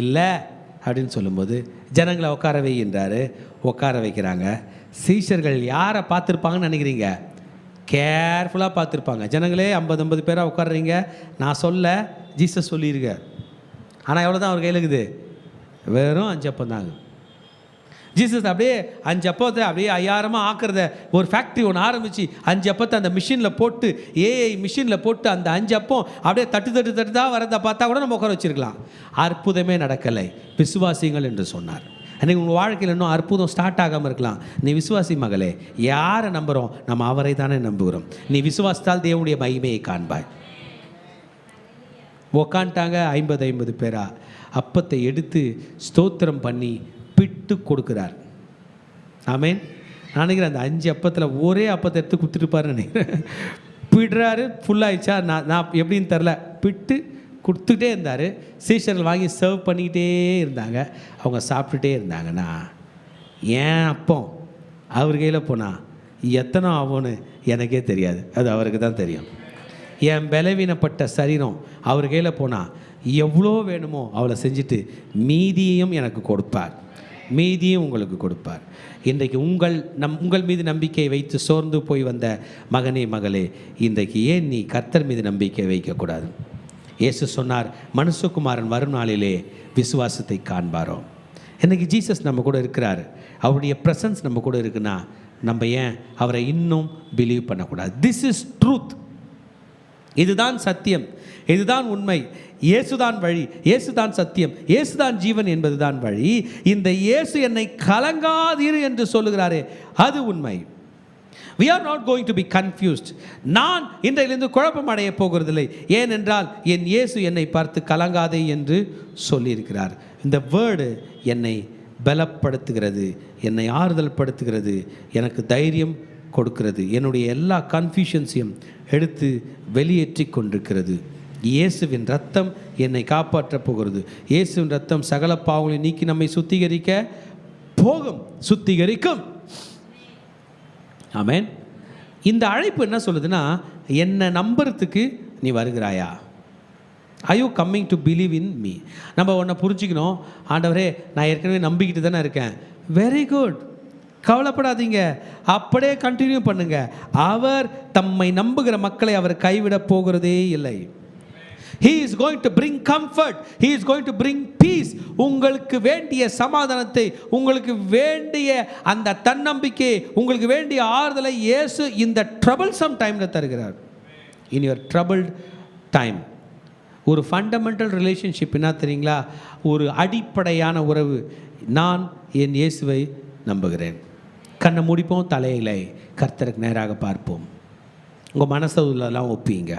Speaker 1: இல்லை அப்படின்னு சொல்லும்போது ஜனங்களை உட்கார வைக்கின்றாரு. உட்கார வைக்கிறாங்க. சீஷர்கள் யாரை பார்த்துருப்பாங்கன்னு நினைக்கிறீங்க? கேர்ஃபுல்லாக பார்த்துருப்பாங்க. ஜனங்களே 50 பேராக உட்காடுறீங்க, நான் சொல்ல ஜீசஸ் சொல்லியிருக்க. ஆனால் எவ்வளோ தான் அவர் கையில் இருக்குது? வெறும் 5 அப்பம் தாங்க. ஜீசஸ் அப்படியே 5 அப்பத்தை அப்படியே 5000 ஆக்கிறத ஒரு ஃபேக்ட்ரி ஒன்று ஆரம்பித்து 5 அப்பத்தை அந்த மிஷினில் போட்டு, ஏஐ மிஷினில் போட்டு அந்த 5 அப்பம் அப்படியே தட்டு தான் வரதை பார்த்தா கூட நம்ம உட்கார வச்சுருக்கலாம். அற்புதமே நடக்கலை, விசுவாசிங்கள் என்று சொன்னார். அன்றைக்கி உங்கள் வாழ்க்கையில் இன்னும் அற்புதம் ஸ்டார்ட் ஆகாமல் இருக்கலாம். நீ விசுவாசி மகளே. யாரை நம்புகிறோம்? நம்ம அவரை தானே நம்புகிறோம். நீ விசுவாசித்தால் தேவனுடைய மகிமையை காண்பாய். உக்காண்டாங்க 50 பேரா. அப்பத்தை எடுத்து ஸ்தோத்திரம் பண்ணி பிட்டு கொடுக்குறார். ஆமேன். நான் நினைக்கிறேன் அந்த 5 அப்பத்தில் ஒரே அப்பத்தை எடுத்து கொடுத்துட்டுப்பாருன்னு நினைக்கிறேன். பிடுறாரு. ஃபுல்லாகிடுச்சா நான் எப்படின்னு தெரில. பிட்டு கொடுத்துட்டே இருந்தார். சீஷர்கள் வாங்கி சர்வ் பண்ணிக்கிட்டே இருந்தாங்க. அவங்க சாப்பிட்டுட்டே இருந்தாங்கன்னா ஏன் அப்பம் அவர் கையில் போனால் எத்தனை ஆகும்னு எனக்கே தெரியாது, அது அவருக்கு தான் தெரியும். என் பலவீனப்பட்ட சரீரம் அவர் கையில் போனால் எவ்வளோ வேணுமோ அவளை செஞ்சுட்டு மீதியையும் எனக்கு கொடுப்பார், மீதியும் உங்களுக்கு கொடுப்பார். இன்றைக்கு உங்கள் மீது நம்பிக்கை வைத்து சோர்ந்து போய் வந்த மகனே மகளே, இன்றைக்கு ஏன் நீ கர்த்தர் மீது நம்பிக்கை வைக்கக்கூடாது? இயேசு சொன்னார், மனுஷகுமாரன் வரும் நாளிலே விசுவாசத்தை காண்பாரோ. இன்றைக்கி ஜீசஸ் நம்ம கூட இருக்கிறார், அவருடைய ப்ரெசன்ஸ் நம்ம கூட இருக்குன்னா நம்ம ஏன் அவரை இன்னும் பிலீவ் பண்ணக்கூடாது? This is truth. இதுதான் சத்தியம், இதுதான் உண்மை. இயேசுதான் வழி, இயேசுதான் சத்தியம், இயேசுதான் ஜீவன் என்பதுதான் வழி. இந்த இயேசு என்னை கலங்காதீர் என்று சொல்லுகிறாரே, அது உண்மை. We are not going to be confused. நான் இன்றையிலிருந்து குழப்பம் அடைய போகிறதில்லை. ஏனென்றால் என் இயேசு என்னை பார்த்து கலங்காதே என்று சொல்லியிருக்கிறார். இந்த வேர்டு என்னை பலப்படுத்துகிறது, என்னை ஆறுதல் படுத்துகிறது, எனக்கு தைரியம் கொடுக்கிறது, என்னுடைய எல்லா கன்ஃபியூஷன்ஸையும் எடுத்து வெளியேற்றி கொண்டிருக்கிறது. இயேசுவின் ரத்தம் என்னை காப்பாற்றப் போகிறது. இயேசுவின் ரத்தம் சகல பாவங்களை நீக்கி நம்மை சுத்திகரிக்க போகும், சுத்திகரிக்கும். ஆமென். இந்த அழைப்பு என்ன சொல்லுதுன்னா, என்னை நம்புறதுக்கு நீ வருகிறாயா? Are you coming to believe in me? நம்ம ஒன்றை புரிஞ்சுக்கணும். ஆண்டவரே, நான் ஏற்கனவே நம்பிக்கிட்டு தானே இருக்கேன். வெரி குட், கவலைப்படாதீங்க, அப்படியே கண்டினியூ பண்ணுங்க. அவர் தம்மை நம்புகிற மக்களை அவர் கைவிட போகிறதே இல்லை. He is going to bring comfort. He is going to bring peace. உங்களுக்கு வேண்டிய சமாதானத்தை, உங்களுக்கு வேண்டிய அந்த தன்னம்பிக்கை, உங்களுக்கு வேண்டிய ஆறுதலை இயேசு இந்த troublesome டைமில் தருகிறார். In your troubled time. ஒரு ஃபண்டமெண்டல் ரிலேஷன்ஷிப் என்ன தெரியுங்களா? ஒரு அடிப்படையான உறவு. நான் என் இயேசுவை நம்புகிறேன். கண்ணை முடிப்போம், தலையிலை கர்த்தருக்கு நேராக பார்ப்போம். உங்கள் மனசை உள்ளெல்லாம் ஒப்பிங்க.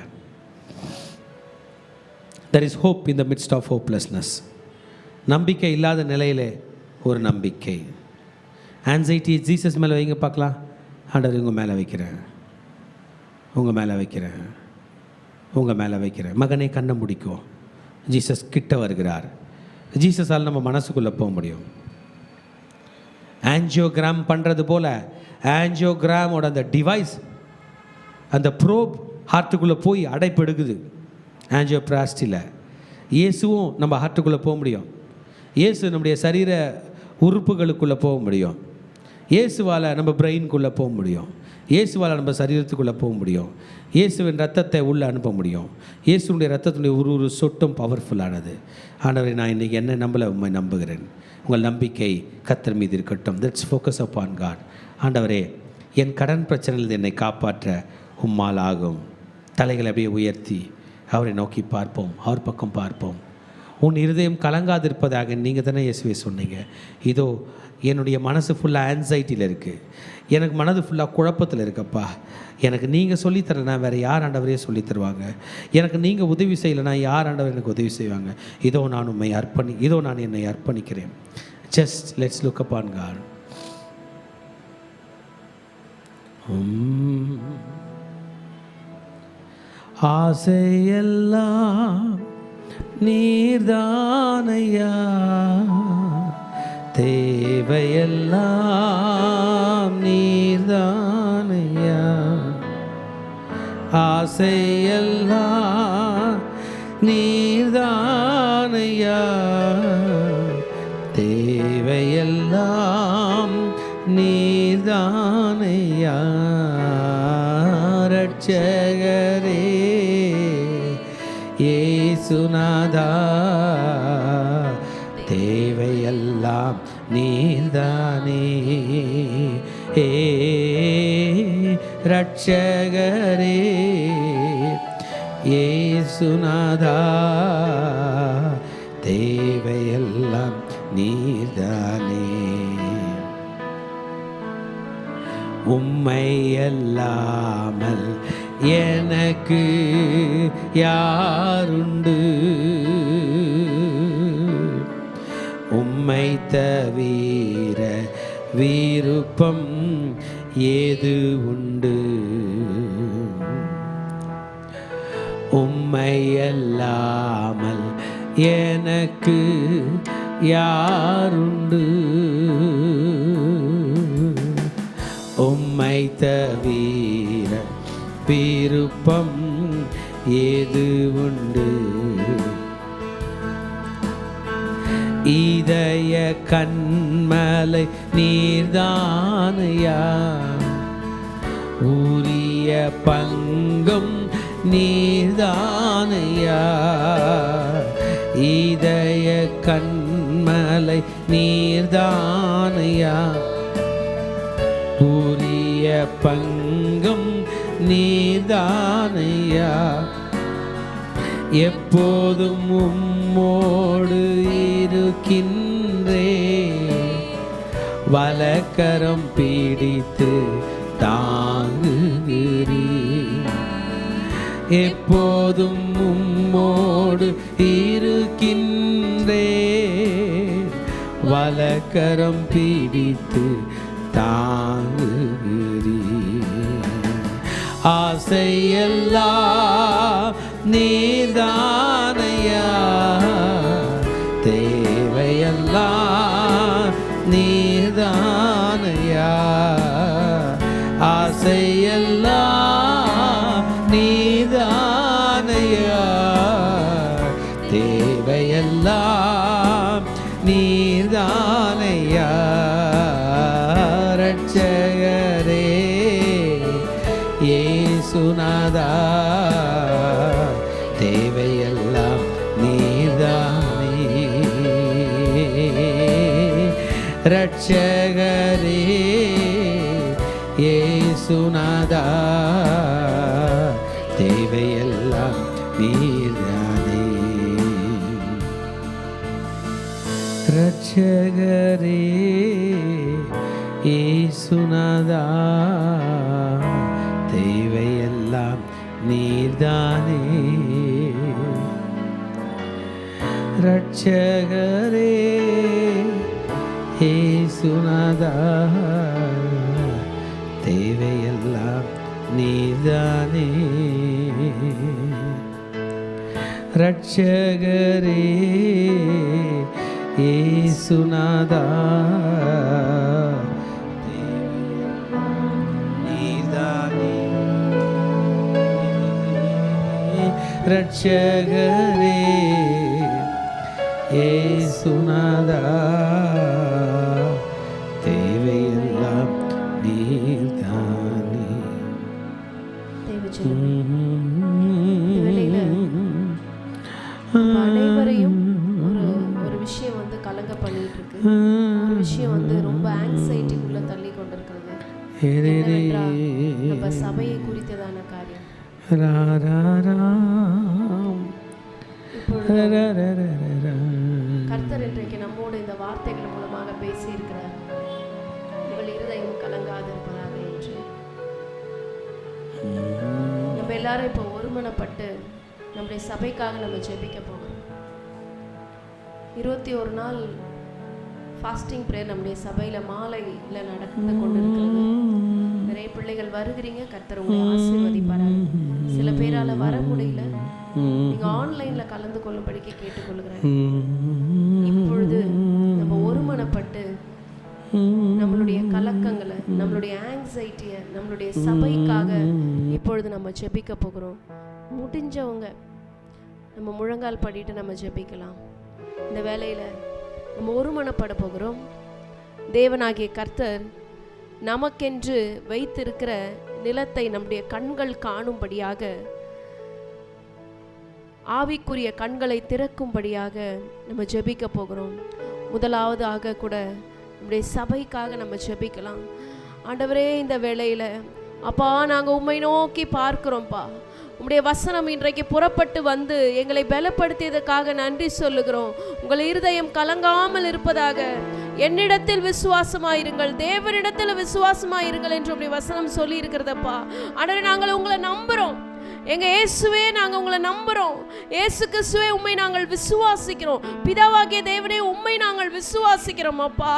Speaker 1: There is hope in the midst of hopelessness. நம்பிக்கை இல்லாத நிலையிலே ஒரு நம்பிக்கை. ஆன்சைட்டி ஜீசஸ் மேலே வைங்க பார்க்கலாம். ஆண்டவர் உங்கள் மேலே வைக்கிறேன், உங்கள் மேலே வைக்கிறேன், உங்கள் மேலே வைக்கிறேன். மகனே கண்ணை முடிக்கும். ஜீசஸ் கிட்ட வருகிறார். ஜீசஸால் நம்ம மனசுக்குள்ளே போக முடியும். ஆன்ஜியோகிராம் பண்ணுறது போல் ஆன்ஜியோகிராமோட அந்த டிவைஸ், அந்த ப்ரோப் ஹார்ட்டுக்குள்ளே போய் அடைப்பு எடுக்குது. ஆன்ஜியோபிளாஸ்டியில் இயேசுவும் நம்ம ஹார்ட்டுக்குள்ளே போக முடியும். இயேசு நம்முடைய சரீர உறுப்புகளுக்குள்ளே போக முடியும். இயேசுவால் நம்ம பிரெயின்குள்ளே போக முடியும். இயேசுவால் நம்ம சரீரத்துக்குள்ளே போக முடியும். இயேசுவின் ரத்தத்தை உள்ளே அனுப்ப முடியும். இயேசுடைய ரத்தத்துடைய ஒரு சொட்டும் பவர்ஃபுல்லானது. ஆண்டவரை, நான் இன்றைக்கி என்ன நம்பலை, உண்மை நம்புகிறேன். உங்கள் நம்பிக்கை கர்த்தர் மீது இருக்கட்டும். Let's focus upon God. ஆண்டவரே, என் கடன் பிரச்சனையில் என்னை காப்பாற்ற உம்மால் ஆகும். தலைகளை அப்படியே உயர்த்தி அவரை நோக்கி பார்ப்போம், அவர் பக்கம் பார்ப்போம். உன் இருதயம் கலங்காதிருப்பதாக நீங்கள் தானே இயேசுவே சொன்னீங்க. இதோ என்னுடைய மனசு ஃபுல்லாக ஆன்சைட்டியில் இருக்குது, எனக்கு மனது ஃபுல்லாக குழப்பத்தில் இருக்கப்பா. எனக்கு நீங்கள் சொல்லித்தரனா வேறு யார் ஆண்டவரே சொல்லித்தருவாங்க? எனக்கு நீங்கள் உதவி செய்யலைனா யார் ஆண்டவர் எனக்கு உதவி செய்வாங்க? இதோ நான் உண்மை இதோ நான் என்னை அர்ப்பணிக்கிறேன். Just let's look upon God. ஆசையெல்லாம் நீர்தானையா, தேவையெல்லாம் நீர்தானையா. ஆசையெல்லாம் நீர்தானையா, தேவையெல்லாம் நீர்தானையா. ரட்சகரே இயேசுநாதா, தேவையெல்லாம் நீர்தானே. ரட்சகரே இயேசுநாதா, தேவையெல்லாம் நீர்தானே. உம்மை அல்லாமல் எனக்கு யாருண்டு, உம்மை தவிர விருப்பம் ஏது உண்டு. உம்மை அல்லாமல் எனக்கு யாருண்டு, உம்மை தவிர விருப்பம் ஏது உண்டு. இதய கண்மலை நீர்தானையா, உரிய பங்கும் நீர்தானையா. இதய கண்மலை நீர்தானையா, உரிய பங்கும் நீர்தானையா. எப்போதும் உம்மோடு இருக்கின்றே, வலக்கரம் பிடித்து தாங்குகிறீ. எப்போதும் உம்மோடு இருக்கின்றே, வலக்கரம் பிடித்து தாங்குகிறீ. ஆசையெல்லாம் நீர்தானையா, தேவையெல்லாம் நீர்தானையா. ஆசையெல்லாம் நீர்தானையா, தேவையெல்லாம் நீர்தானையா. ரட்சகரே இயேசுநாதா, தேவையெல்லாம் நீர்தானே. ரட்சகரே இயேசுநாதா, தேவையெல்லாம் நீர்தானே. ரட்சகரே இயேசுநாதா, தேவையெல்லாம் நீர்தானே. ரட்சகரே இயேசுநாதா, தேவையெல்லாம் நீர்தானே. ரட்சகரே இயேசுநாதா, ரட்சகரே இயேசுநாதா, தேவையெல்லாம் நீர்தானே.
Speaker 2: அனைவரையும் ஒரு விஷயம் வந்து கலங்க பண்ணிட்டு இருக்கு. ஒரு விஷயம் வந்து ரொம்ப ஆங்ஸைட்டிக்குள்ள தள்ளி கொண்டிருக்கிறது. என்னவென்றால், நம்ம சபையை குறித்ததான காரியம். கர்த்தர் இன்றைக்கு நம்மோடு இந்த வார்த்தைகள் மூலமாக பேசி இருக்கிறார். இவள் இருதயம் கலங்காது இருப்பதாக என்று. நம்ம எல்லாரும் இப்போ ஒருமனப்பட்டு நம்முடைய சபைக்காக நம்ம ஜெபிக்க போகிறோம். 21 நாள் ஃபாஸ்டிங் ப்ரேயர் நம்முடைய சபையில் மாலையில் நடந்து கொண்டிருக்கிறது. நிறைய பிள்ளைகள் வருகிறீங்க, கர்த்தர் உங்களை ஆசீர்வதிப்பாராக. சில பேரால வர முடியல, நீங்க ஆன்லைன்ல கலந்து கொள்ளும்படிக்கு கேட்டுக்கொள்கிறேன். இப்பொழுது நம்ம ஒருமனப்பட்டு நம்மளுடைய கலக்கங்களை, நம்மளுடைய ஆங்ஸைட்டியை, நம்மளுடைய சபைக்காக இப்பொழுது நம்ம ஜெபிக்க போகிறோம். முடிஞ்சவங்க நம்ம முழங்கால் படிட்டு நம்ம ஜெபிக்கலாம். இந்த வேளையில நம்ம ஒருமனப்பட போகிறோம். தேவனாகிய கர்த்தர் நமக்கென்று வைத்திருக்கிற நிலத்தை நம்முடைய கண்கள் காணும்படியாக, ஆவிக்குரிய கண்களை திறக்கும்படியாக நம்ம ஜெபிக்க போகிறோம். முதலாவதாக கூட நம்முடைய சபைக்காக நம்ம ஜெபிக்கலாம். ஆண்டவரே, இந்த வேளையில அப்பா நாங்கள் உம்மை நோக்கி பார்க்கிறோம்ப்பா. உம்முடைய வசனம் இன்றைக்கு புறப்பட்டு வந்து எங்களை பலப்படுத்தியதற்காக நன்றி சொல்லுகிறோம். உங்கள் இருதயம் கலங்காமல் இருப்பதாக. என்னிடத்தில் விசுவாசமாயிருங்கள், தேவனிடத்தில் விசுவாசமாயிருங்கள் என்று உம்முடைய வசனம் சொல்லி இருக்கிறதப்பா. ஆண்டவரே, நாங்கள் உங்களை நம்புறோம். எங்க இயேசுவே, நாங்க உங்களை நம்புறோம். இயேசு கிறிஸ்துவே, உம்மை நாங்கள் விசுவாசிக்கிறோம். பிதாவாகிய தேவனே, உம்மை நாங்கள் விசுவாசிக்கிறோம் அப்பா.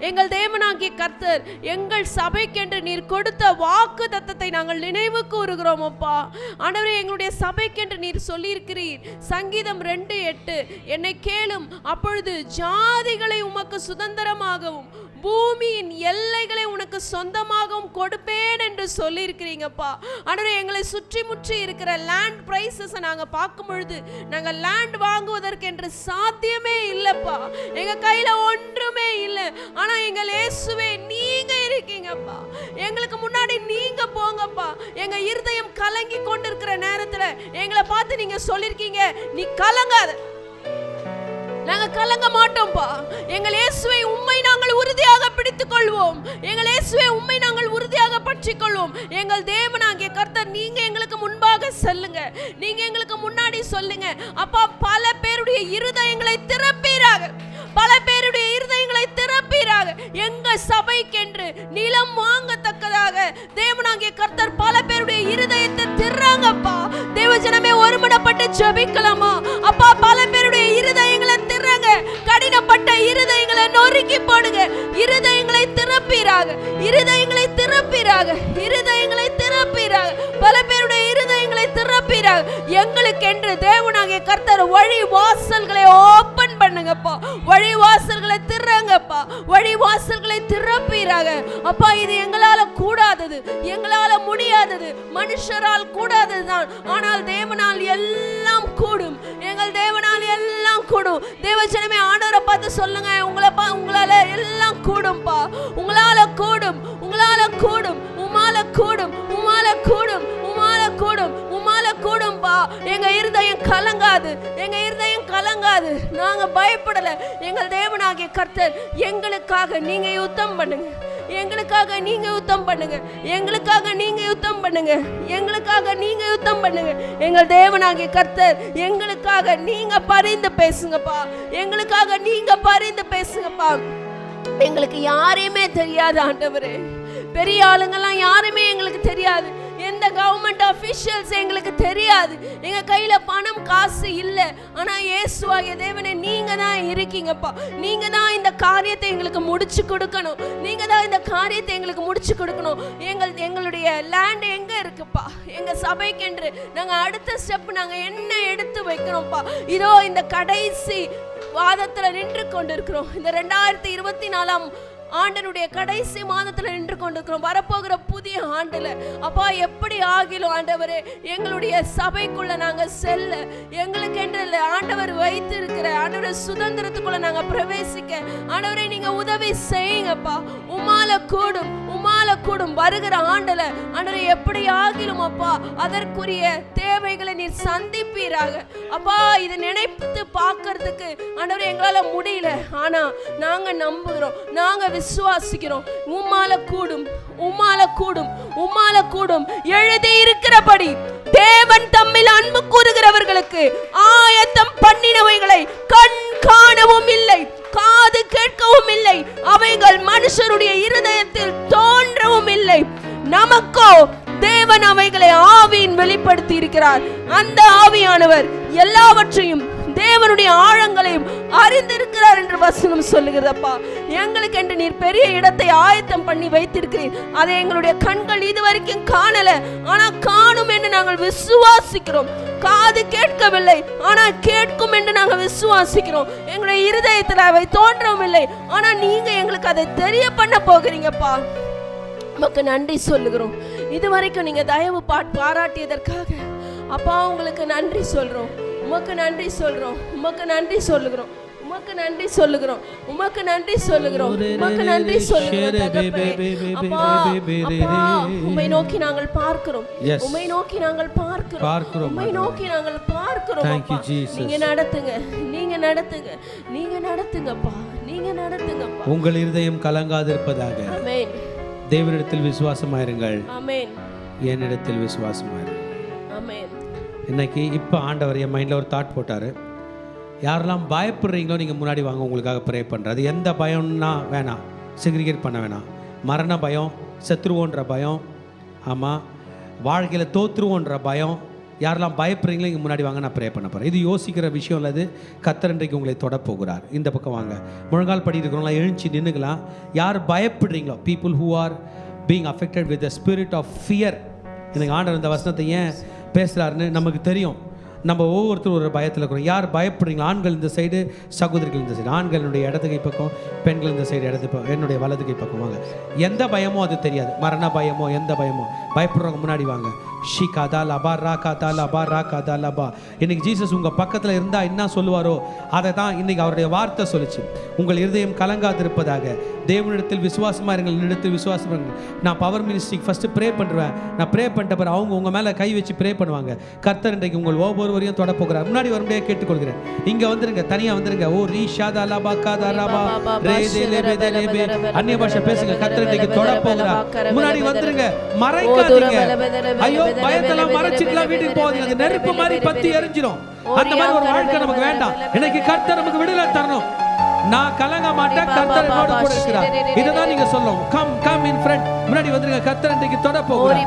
Speaker 2: எங்கள் தேவனாகிய கர்த்தர் எங்கள் சபைக்கென்று நீர் கொடுத்த வாக்கு தத்தத்தை நாங்கள் நினைவு கூறுகிறோம் அப்பா. ஆண்டவரே, எங்களுடைய சபைக்கென்று நீர் சொல்லியிருக்கிறீர் சங்கீதம் 2:8, என்னை கேளும், அப்பொழுது ஜாதிகளை உமக்கு சுதந்திரமாகவும் பூமியின் எல்லைகளை உனக்கு சொந்தமாகவும் கொடுப்பேன் என்று சொல்லி இருக்கிறீங்கப்பா. ஆண்டவரே, எங்களை சுற்றி முற்றி இருக்கிற லேண்ட் பிரைசஸ் நாங்க பார்க்கும் பொழுது நாங்க லேண்ட் வாங்குவதற்கு என்று சாத்தியமே இல்லப்பா. எங்க கையில ஒன்றுமே இல்லை. ஆனா எங்கள் இயேசுவே, நீங்க இருக்கீங்கப்பா. எங்களுக்கு முன்னாடி நீங்க போங்கப்பா. எங்க இருதயம் கலங்கி கொண்டிருக்கிற நேரத்துல எங்களை பார்த்து நீங்க சொல்லிருக்கீங்க, நீ கலங்காத, நாங்க கலங்க மாட்டோம்பா. எங்கள் இயேசுவை உம்மை நாங்கள் உறுதியாக பிடித்துக் கொள்வோம். எங்கள் இயேசுவை உம்மை நாங்கள் உறுதியாக பற்றிக் கொள்வோம். எங்கள் தேவனாகிய கர்த்தர் நீங்க எங்களுக்கு முன்பாக செல்லுங்க, நீங்க எங்களுக்கு முன்னாடி சொல்லுங்க அப்பா. பல பேருடைய இருதயங்களை திறப்பீராக, பல பேருடைய இருதயங்களை திறப்பீராக. எங்க சபைக்கென்று நிலம் வாங்கத்தக்கதாக தேவனாகிய கர்த்தர் பல பேருடைய இருதயத்தை திறங்கப்பா. தேவஜனமே, ஒருமனப்பட்டு ஜெபிக்கலாமா அப்பா? பல பேருடைய இருதயங்களை திறங்க, கடினப்பட்ட இருதயங்களை நொறுக்கி போடுங்க. இருதயங்களை திறப்பீராக, இருதயங்களை திறப்பீராக, இருதயங்களை திறப்பீராக. பல பேருடைய இருதயங்களை திறப்பீராக. எங்களுக்கென்று தேவனாகிய கர்த்தர் வழி வாசல்களை ஓபன் பண்ணுங்கப்பா. வழி வாசல்களை திறங்கப்பா, வழி வாசல்களை திறப்பீராக அப்பா. இது எங்களால கூடாதது, எங்களால முடியாதது, மனுஷரால் கூடாததுதான். ஆனால் தேவனால் எல்லாம் கூடும். எங்கள் தேவனால் எல்லாம் கூடும். தேவஜனமே, ஆண்டவரை பார்த்து சொல்லுங்க, உங்களால எல்லாம் கூடும்பா. உங்களால கூடும், உங்களால கூடும், உமால கூடும், உமால கூடும், உமால கூடும், உமால கூடும்பா. எங்க இருதயம் கலங்காது, எங்க இருதயம் கலங்காது. நாங்க பயப்படல. எங்கள் தேவனாகிய கர்த்தர் எங்களுக்காக நீங்க யுத்தம் பண்ணுங்க, எங்களுக்காக நீங்க யுத்தம் பண்ணுங்க, எங்களுக்காக நீங்க யுத்தம் பண்ணுங்க, எங்களுக்காக நீங்க யுத்தம் பண்ணுங்க. எங்கள் தேவனாகிய கர்த்தர் எங்களுக்காக நீங்க பரிந்து பேசுங்கப்பா, எங்களுக்காக நீங்க பரிந்து பேசுங்கப்பா. எங்களுக்கு யாரையுமே தெரியாது ஆண்டவரே, பெரிய ஆளுங்கெல்லாம் யாருமே எங்களுக்கு தெரியாது, எந்த கவர்மெண்ட் அஃபிஷியல்ஸ் எங்களுக்கு தெரியாது. எங்க கையில பணம் காசு இல்லை. ஆனா இயேசுவாகிய தேவனே, நீங்க தான் இருக்கீங்கப்பா. நீங்க தான் இந்த காரியத்தை எங்களுக்கு முடிச்சு கொடுக்கணும். நீங்க தான் இந்த காரியத்தை எங்களுக்கு முடிச்சு கொடுக்கணும். எங்களுடைய லேண்ட் எங்க இருக்குப்பா? எங்க சபைக்கென்று நாங்க அடுத்த ஸ்டெப் நாங்க என்ன எடுத்து வைக்கணும்ப்பா? இதோ இந்த கடைசி வாதத்துல நின்று கொண்டிருக்கிறோம். இந்த 2024ஆம் ஆண்டனுடைய கடைசி மாதத்துல நின்று கொண்டிருக்கிறோம். வரப்போகிற புதிய ஆண்டுல அப்பா, எப்படி ஆகிலும் ஆண்டவரே, எங்களுடைய சபைக்குள்ள நாங்க செல்ல, எங்களுக்கு என்று ஆண்டவர் வைத்து இருக்கிற ஆண்டவரை சுதந்திரத்துக்குள்ள நாங்க பிரவேசிக்க ஆண்டவரே நீங்க உதவி செய்யுங்கப்பா. உமால கூடும், உமால கூடும். வருகிற ஆண்டுல ஆண்டவரை எப்படி ஆகிலும் அப்பா, அதற்குரிய தேவைகளை நீர் சந்திப்பீராக அப்பா. இதை நினைத்து பார்க்கறதுக்கு ஆண்டவரே எங்களால முடியல. ஆனா நாங்க நம்புகிறோம், நாங்க விசுவாசிக்கிறோம். உம்மால கூடும், உம்மால கூடும், உம்மால கூடும். எழுதி இருக்கிறபடி தேவன் தம்மில் அன்பு கூறுகிறவர்களுக்கு ஆயத்தம் பண்ணினவைகளை கண் காணவும் இல்லை, காது கேட்கவும் இல்லை, அவைகள் மனுஷருடைய இருதயத்தில் தோன்றவும் இல்லை. நமக்கோ தேவன் அவைகளை ஆவியின் வெளிப்படுத்தி இருக்கிறார். அந்த ஆவியானவர் எல்லாவற்றையும் தேவனுடைய ஆழங்களையும் அறிந்திருக்கிறார் என்று வசனம் சொல்லுகிறதப்பா. எங்களுக்கு என்று நீர் பெரிய இடத்தை ஆயத்தம் பண்ணி வைத்திருக்கிறீர். அதை எங்களுடைய கண்கள் இதுவரைக்கும் காணல, ஆனா காணும் என்று நாங்கள் விசுவாசிக்கிறோம். காது கேட்கவில்லை, ஆனால் கேட்கும் என்று நாங்கள் விசுவாசிக்கிறோம். எங்களுடைய இருதயத்தில் அவை தோன்றவும் இல்லை, ஆனா நீங்க எங்களுக்கு அதை தெரிய பண்ண போகிறீங்கப்பா. உமக்கு நன்றி சொல்லுகிறோம். இதுவரைக்கும் நீங்க தயவு பாராட்டியதற்காக அப்பா உங்களுக்கு நன்றி சொல்றோம். உமக்கு நன்றி சொல்றோம். உமக்கு நன்றி சொல்லுகிறோம். உமக்கு நன்றி சொல்லுகிறோம். உமக்கு நன்றி சொல்லுகிறோம். உமக்கு நன்றி சொல்லுகிறோம். அப்பா, அப்பா, உம்மை நோக்கி நாங்கள் பார்க்கிறோம். உம்மை நோக்கி நாங்கள் பார்க்கிறோம். உம்மை நோக்கி நாங்கள் பார்க்கிறோம். நீங்க நடத்துங்க, நீங்க நடத்துங்க, நீங்க நடத்துங்கப்பா, நீங்க நடத்துங்கப்பா.
Speaker 1: உங்கள் இருதயம் கலங்காதிருப்பதாக.
Speaker 2: ஆமென்.
Speaker 1: தேவனிடத்தில் விசுவாசமாயிருங்கள்.
Speaker 2: ஆமென்.
Speaker 1: என்னிடத்தில் விசுவாசமாயிருங்கள்.
Speaker 2: ஆமென்.
Speaker 1: இன்னைக்கு இப்போ ஆண்டவர் என் மைண்டில் ஒரு தாட் போட்டார். யாரெல்லாம் பயப்படுறீங்களோ நீங்கள் முன்னாடி வாங்க, உங்களுக்காக ப்ரே பண்ணுறது. அது எந்த பயம்னா வேணாம், செக்ரிகேட் பண்ண வேணாம். மரண பயம், செத்துருவோன்ற பயம், ஆமாம், வாழ்க்கையில் தோற்றுருவோன்ற பயம். யாரெல்லாம் பயப்படுறீங்களோ இங்கே முன்னாடி வாங்க, நான் ப்ரே பண்ண போகிறேன். இது யோசிக்கிற விஷயம் இல்லை. கர்த்தர் இன்றைக்கு உங்களை தொட போகிறார். இந்த பக்கம் வாங்க. முழங்கால் படி இருக்கிறவங்களாம் எழுச்சி நின்றுக்கலாம். யார் பயப்படுறீங்களோ, people who are being affected with the spirit of fear. எனக்கு ஆண்டவர் இந்த வசனத்தை ஏன் பேசுகிறாருன்னு நமக்கு தெரியும். நம்ம ஒவ்வொருத்தரும் ஒரு பயத்தில் இருக்கிறோம். யார் பயப்படுறீங்களோ, ஆண்கள் இந்த சைடு, சகோதரிகள் இந்த சைடு. ஆண்களுடைய இடது கை பக்கம், பெண்கள் இந்த சைடு இடது பக்கம், என்னுடைய வலது கை பக்கம் வாங்க. எந்த பயமோ அது தெரியாது, மரண பயமோ எந்த பயமோ, பயப்படுறவங்க முன்னாடி வாங்க. ஷி காதா லபா ரா காதா லபா ரா காதா லபா. இன்னைக்கு ஜீசஸ் உங்கள் பக்கத்தில் இருந்தால் என்ன சொல்லுவாரோ அதை தான் இன்னைக்கு அவருடைய வார்த்தை சொல்லிச்சு. உங்கள் இருதயம் கலங்காதிருப்பதாக. தேவனிடத்தில் விசுவாசமாக இருங்கள், என்னிடத்தில் விசுவாசமாக இருங்கள். நான் பவர் மினிஸ்ட்ரிக்கு ஃபஸ்ட்டு ப்ரே பண்ணுவேன். நான் ப்ரே பண்ணிட்ட பிறகு அவங்க உங்கள் மேலே கை வச்சு ப்ரே பண்ணுவாங்க. கர்த்தர் இன்றைக்கு உங்கள் ஒவ்வொருவரையும் தொட போகிறார். முன்னாடி வரும்படியாக கேட்டுக்கொள்கிறேன். இங்கே வந்துருங்க, தனியாக வந்துருங்க. ஓ ரீ ஷாதா லபா காதா ரபா ரே தே லே தே லே. அந்நிய பாஷை பேசுங்க. கர்த்தர் இன்றைக்கு தொட போகிறார். முன்னாடி வந்துருங்க, மறைக்காதீங்க. ஐயோ பயத்தெல்லாம் மறைச்சிட்டுலாம் வீட்டுக்கு போகாதீங்க. அது நெருப்பு மாதிரி பத்தி எரிஞ்சிடும். அந்த மாதிரி ஒரு வாழ்க்கை நமக்கு வேண்டாம். இன்னைக்கு கர்த்தர் நமக்கு விடுதலை தரணும். நான் கலங்க மாட்டேன், கர்த்தர் என்னோட கூட இருக்கிறார். இததான் நீங்க சொல்லணும். Come come in front. முன்னாடி வந்துருங்க. கர்த்தர் இன்றைக்கு தொட போகிறார்.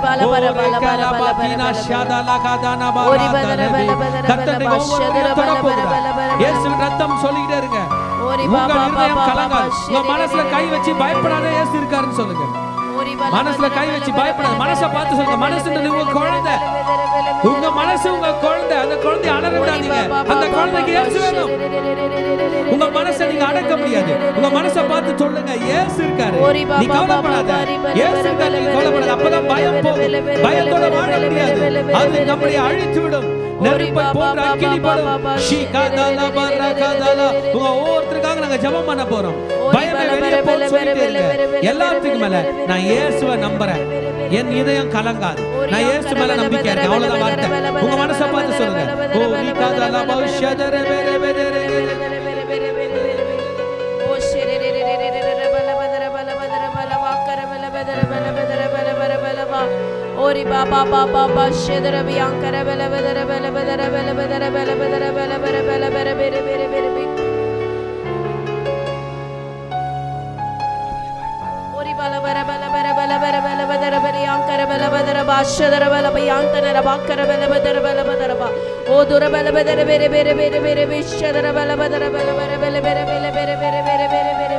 Speaker 1: கர்த்தர் ஒவ்வொருவரையும் தொட போகிறார். இயேசுவின் ரத்தம் சொல்லிக்கிட்டே இருங்க. உங்கள் இருதயம் கலங்காது. உங்க மனசுல கை வச்சு பயப்படாத, இயேசு இருக்காருன்னு சொல்லுங்க. மனசுல கை வச்சு பயப்படாத. மனசை பார்த்து சொல்லுங்க. மனசு உங்க குழந்தை, உங்க மனசு உங்க குழந்தை. அந்த குழந்தைய அடர விடாதீங்க. அந்த குழந்தைக்கு இயேசு வேணும். உங்க மனசை நீங்க அடக்க முடியாது. உங்க மனசை பார்த்து சொல்லுங்க, இயேசு இருக்காரு, நீ கவலைப்படாத, இயேசு இருக்காரு, நீ கவலைப்படாத. அப்பதான் பயம் போகும். பயத்தோட வாழ முடியாது. அது நம்மளை அழித்து விடும். நெருப்பை போன்ற அக்கினி படும். ஷீகாதாலா பரகாதாலா. உங்க ஒவ்வொருத்தருக்காக நாங்க ஜெபம் பண்ண போறோம். பயமே வெளியே போன்னு சொல்லிட்டே இருங்க. எல்லாத்துக்கும் மேல நான் இயேசுவை நம்புறேன். என் இதயம் கலங்காது. நான் இயேசு மேல நம்பிக்கை இருக்கேன். அவ்வளவுதான் வார்த்தை. உங்க மனசை பார்த்து சொல்லுங்க. ஓ ரிகாதாலா பௌஷதரே பெரே பெரே ஓ ஷெரே ரே ரே ரே ரே பலபதர பலபதர பலவாக்கர பலபதர பலபதர பலபதர ஓரி பாபா பாபா பா ஷெதர பியாங்கர பலபதர பலபதர பலபதர பலபதர பலபர பலபர பெரே பெரே பெரே ஓரி பலபர பலபர பலபர பலபதர பியாங்கர பலபதர பாஷதர பலபயாந்தர பாக்கர பலபதர பலபதர பா ஓ துர பலபதர பெரே பெரே பெரே பெரே விஷதர பலபதர பலபர பலபர பெரே பெரே பெரே பெரே பெரே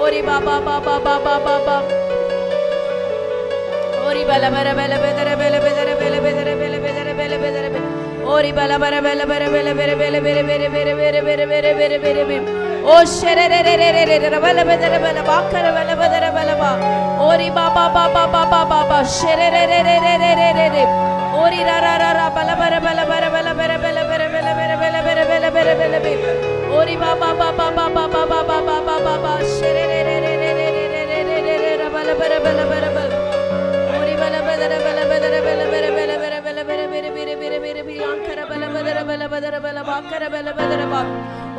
Speaker 1: ஓரி பாபா பாபா பாபா பாபா ஓரி பலபர பலபதர பலபதர பலபதர பலபதர பலபதர ஓரி பலபர பலபர பலபர பலபர பெரே பெரே பெரே பெரே பெரே பெரே பெரே ஓ ஷெரே ரே ரே ரே ரே ரே பலபதர பலபாக்கர பலபதர பலபா ஓரி பாபா பாபா பாபா பாபா ஷெரே ரே ரே ரே ரே ரே ரே ரே ஓரி ரா ரா ரா ரா பலபர பலபர பலபர பலபர பலபர பலபர பலபர பலபர ஓரி பாபா பாபா பாபா பாபா பாபா பாபா ஷெரே ரே ரே ரே ரே ரே ரே ரே ரே ரே பலபர பலபர பல ஓரி பலபதர பலபதர பலபர பலபர பலபர பெரே பெரே பெரே பெரே பியாங்கர பலபதர பலபதர பலபாக்கர பலபதர பா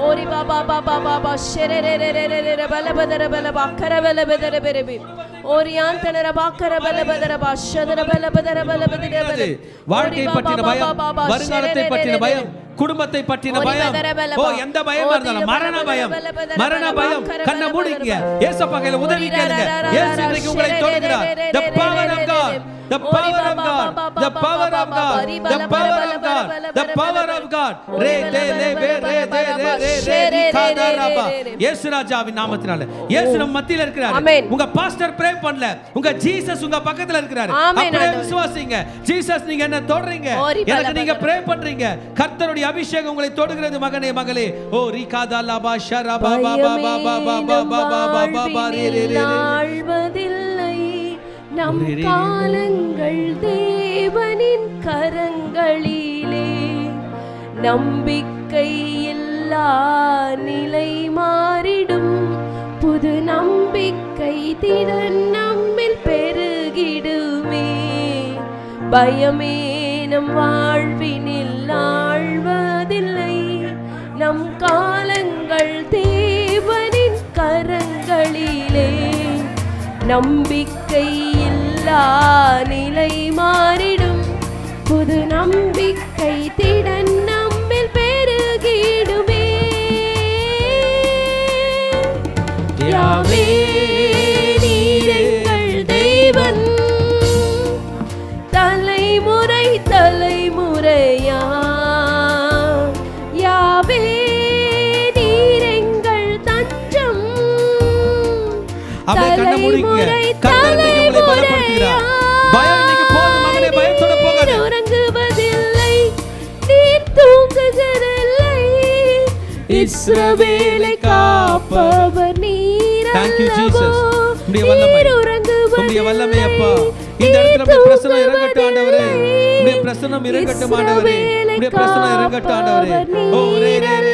Speaker 1: ஓரி பாபா பாபா பாபா ஷெரே ரே ரே ரே ரே பலபதர பலபாக்கர பலபதர பெரே பெரே ஓரியாந்தர பாக்கர பலபதர பாஷதர பலபதர பலபதர பல வாழ்க்கை பற்றின பயம், வருங்காலத்தை பற்றின பயம், குடும்பத்தை பற்றின பயம், ஓ எந்த பயமா இருந்தாலும் மரண பயம், மரண பயம். கண்ணை மூடிங்க. இயேசு பகையில உதவி கேளுங்க. இயேசு இன்றைக்கு உங்களை தொடுகிறார். The power of God the power of God, the power of God, the power of God, the power of God. Re de le be re de re re kadaraba. இயேசு ராஜாவின் நாமத்தினால இயேசு நம்ம மத்தியில இருக்கிறார். உங்க பாஸ்டர் ப்ரே பண்ணல, உங்க ஜீசஸ் உங்க பக்கத்துல இருக்கிறார். அப்படியே விசுவாசிங்க. ஜீசஸ் நீங்க என்ன தொடுறீங்க, எனக்கு நீங்க ப்ரே பண்றீங்க. கர்த்தருடைய அபிஷேகம் உங்களை தொடுகிறது மகனே மகளே. ஓ ரிகாதாலபா ஷரபா பாபா பாபா பாபா பாபா பாபா ரே ரே ரே.
Speaker 2: வாழ்வதில்லை நம் காலங்கள் தேவனின் கரங்களிலே. நம்பிக்கை இல்லா நிலை மாறிடும், புது நம்பிக்கை திடன் நம்மில் பெருகிடுமே. பயமே நம் வாழ்வினில் ஆழ்வதில்லை, நம் காலங்கள் தேவனின் கரங்களிலே. நம்பிக்கை இல்லா நிலை மாறிடும், புது நம்பிக்கை திடன் நம்மில் பெருகிடுமே. யாவே நீர் எங்கள் தேவன், தலைமுறை தலைமுறையா. யாவே நீர் எங்கள் தஞ்சம்,
Speaker 1: அப்படியே கண்ணை மூடிங்க. கர்த்தர் உங்களை பலப்படுத்துகிறார். பயம் இன்னைக்கு போதும் மகனே, பயத்தோட போகாத.
Speaker 2: உறங்குவதில்லை, நீர் தூங்குகிறதில்லை, இஸ்ரவேலை காப்பவர் நீர்.
Speaker 1: Thank you Jesus. உம்முடைய வல்லமை, உம்முடைய வல்லமை அப்பா. இந்த இடத்துல உம்முடைய பிரசன்னம் இறங்கட்டும் ஆண்டவரே. உம்முடைய பிரசன்னம் இறங்கட்டும் ஆண்டவரே. உம்முடைய பிரசன்னம் இறங்கட்டும் ஆண்டவரே. ஓ ரே ரே ரே.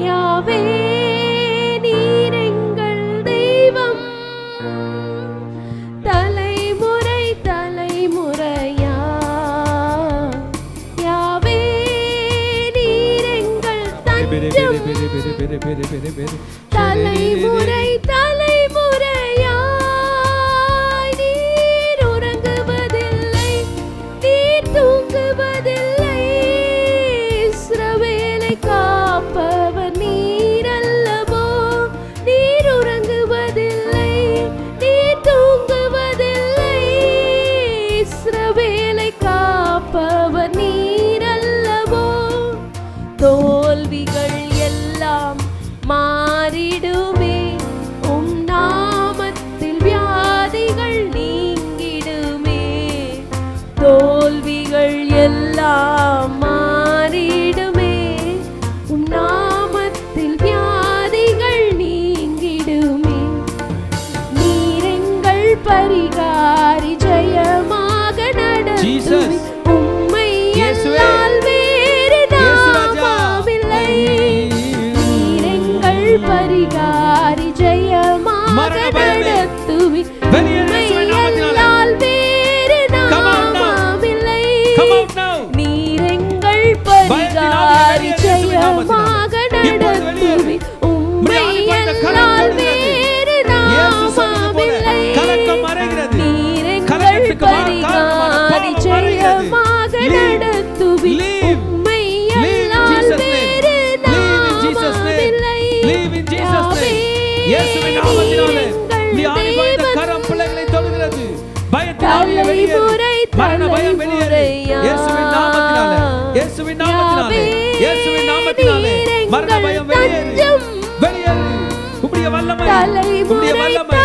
Speaker 2: யாவே நீர் எங்கள் தெய்வம், தலைமுறை தலைமுறையா. யாவே நீர் எங்கள் தஞ்சம், தலைமுறை தலைமுறையா. நீர் உறங்குவதில்லை, நீர் தூங்குவதில்லை, இஸ்ரவேலை காப்பவர் நீர் அல்லவோ. நீர் உறங்குவதில்லை, நீர் தூங்குவதில்லை, இஸ்ரவேலை காப்பவர் நீர் அல்லவோ. தோல்விகள் எல்லாம் மாறிடுமே, உம் நாமத்தில் வியாதிகள் நீங்கிடுமே. தோல்விகள் எல்லாம் மாறிடுமே, உம் நாமத்தில் வியாதிகள் நீங்கிடுமே. நீர் எங்கள் பரிகாரி, ஜெயமாக நடத்தும் உம்மை அல்லால் வேறு நாமமில்லை. நீர் எங்கள் பரிகாரி, ஜெயமாக நடத்தும் உம்மை அல்லால் வேறு நாமமில்லை. நீர் எங்கள் பரிகாரி, ஜெயமாக நடத்தும் உம்மை அல்லால் வேறு நாமமில்லை. நீர் எங்கள் பரிகாரி, ஜெயமாக நடத்தும் உம்மை அல்லால் வேறு நாமமில்லை.
Speaker 1: இயேசுவின் நாமத்தினாலே நீ ஆணிபாய்ந்த கரம் பிள்ளைகளை தொடுகிறது. பயத்தின் ஆவியை வெளியேறு. மரண பயம் வெளியேறு. இயேசுவின் நாமத்தினாலே, இயேசுவின் நாமத்தினாலே, இயேசுவின் நாமத்தினாலே மரண பயம் வெளியேறு. வெளியேறு. உம்முடைய வல்லமை, உம்முடைய வல்லமை,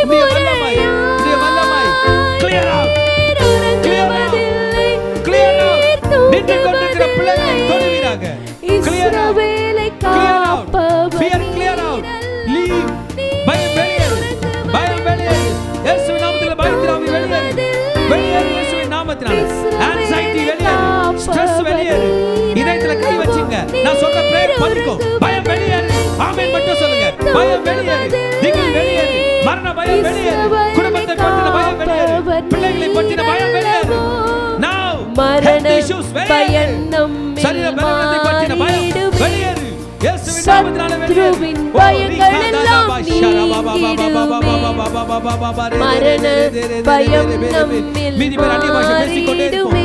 Speaker 1: உம்முடைய வல்லமை, உம்முடைய வல்லமை. Clear out. Clear out. Clear out. நின்று கொண்டிருக்கிற பிள்ளைகளை தொடுவீராக. Clear out. Clear out. Fear clear out. Leave. பயம் வெளியேறு. பயம் வெளியேறு. இயேசுவின் நாமத்திலே பயத்தின் ஆவி வெளியேறு. வெளியேறு இயேசுவின் நாமத்தினாலே. Anxiety வெளியேறு. Stress வெளியேறு. இதயத்துல கை வச்சுங்க. நான் சொல்ற பிரேயர் பண்ணிக்கோ. பயம் வெளியேறு. ஆமென் மட்டும் சொல்லுங்க. பயம் வெளியேறு. திகில் வெளியேறு. மரண பயம் வெளியேறு. குடும்பத்தை பற்றின பயம் வெளியேறு. பிள்ளைகளை பற்றின பயம் வெளியேறு. Now
Speaker 2: மரண பயம் நம்மில்
Speaker 1: சரீர பலவீனத்தை பற்றின பயம் வெளியேறு. இயேசுவின் நாமத்தினாலே வெளியேறு.
Speaker 2: சத்ருவின் பயங்கள் எல்லாம் நீங்கிடுமே. மரண பயம் நம்மில் மாறிடுமே.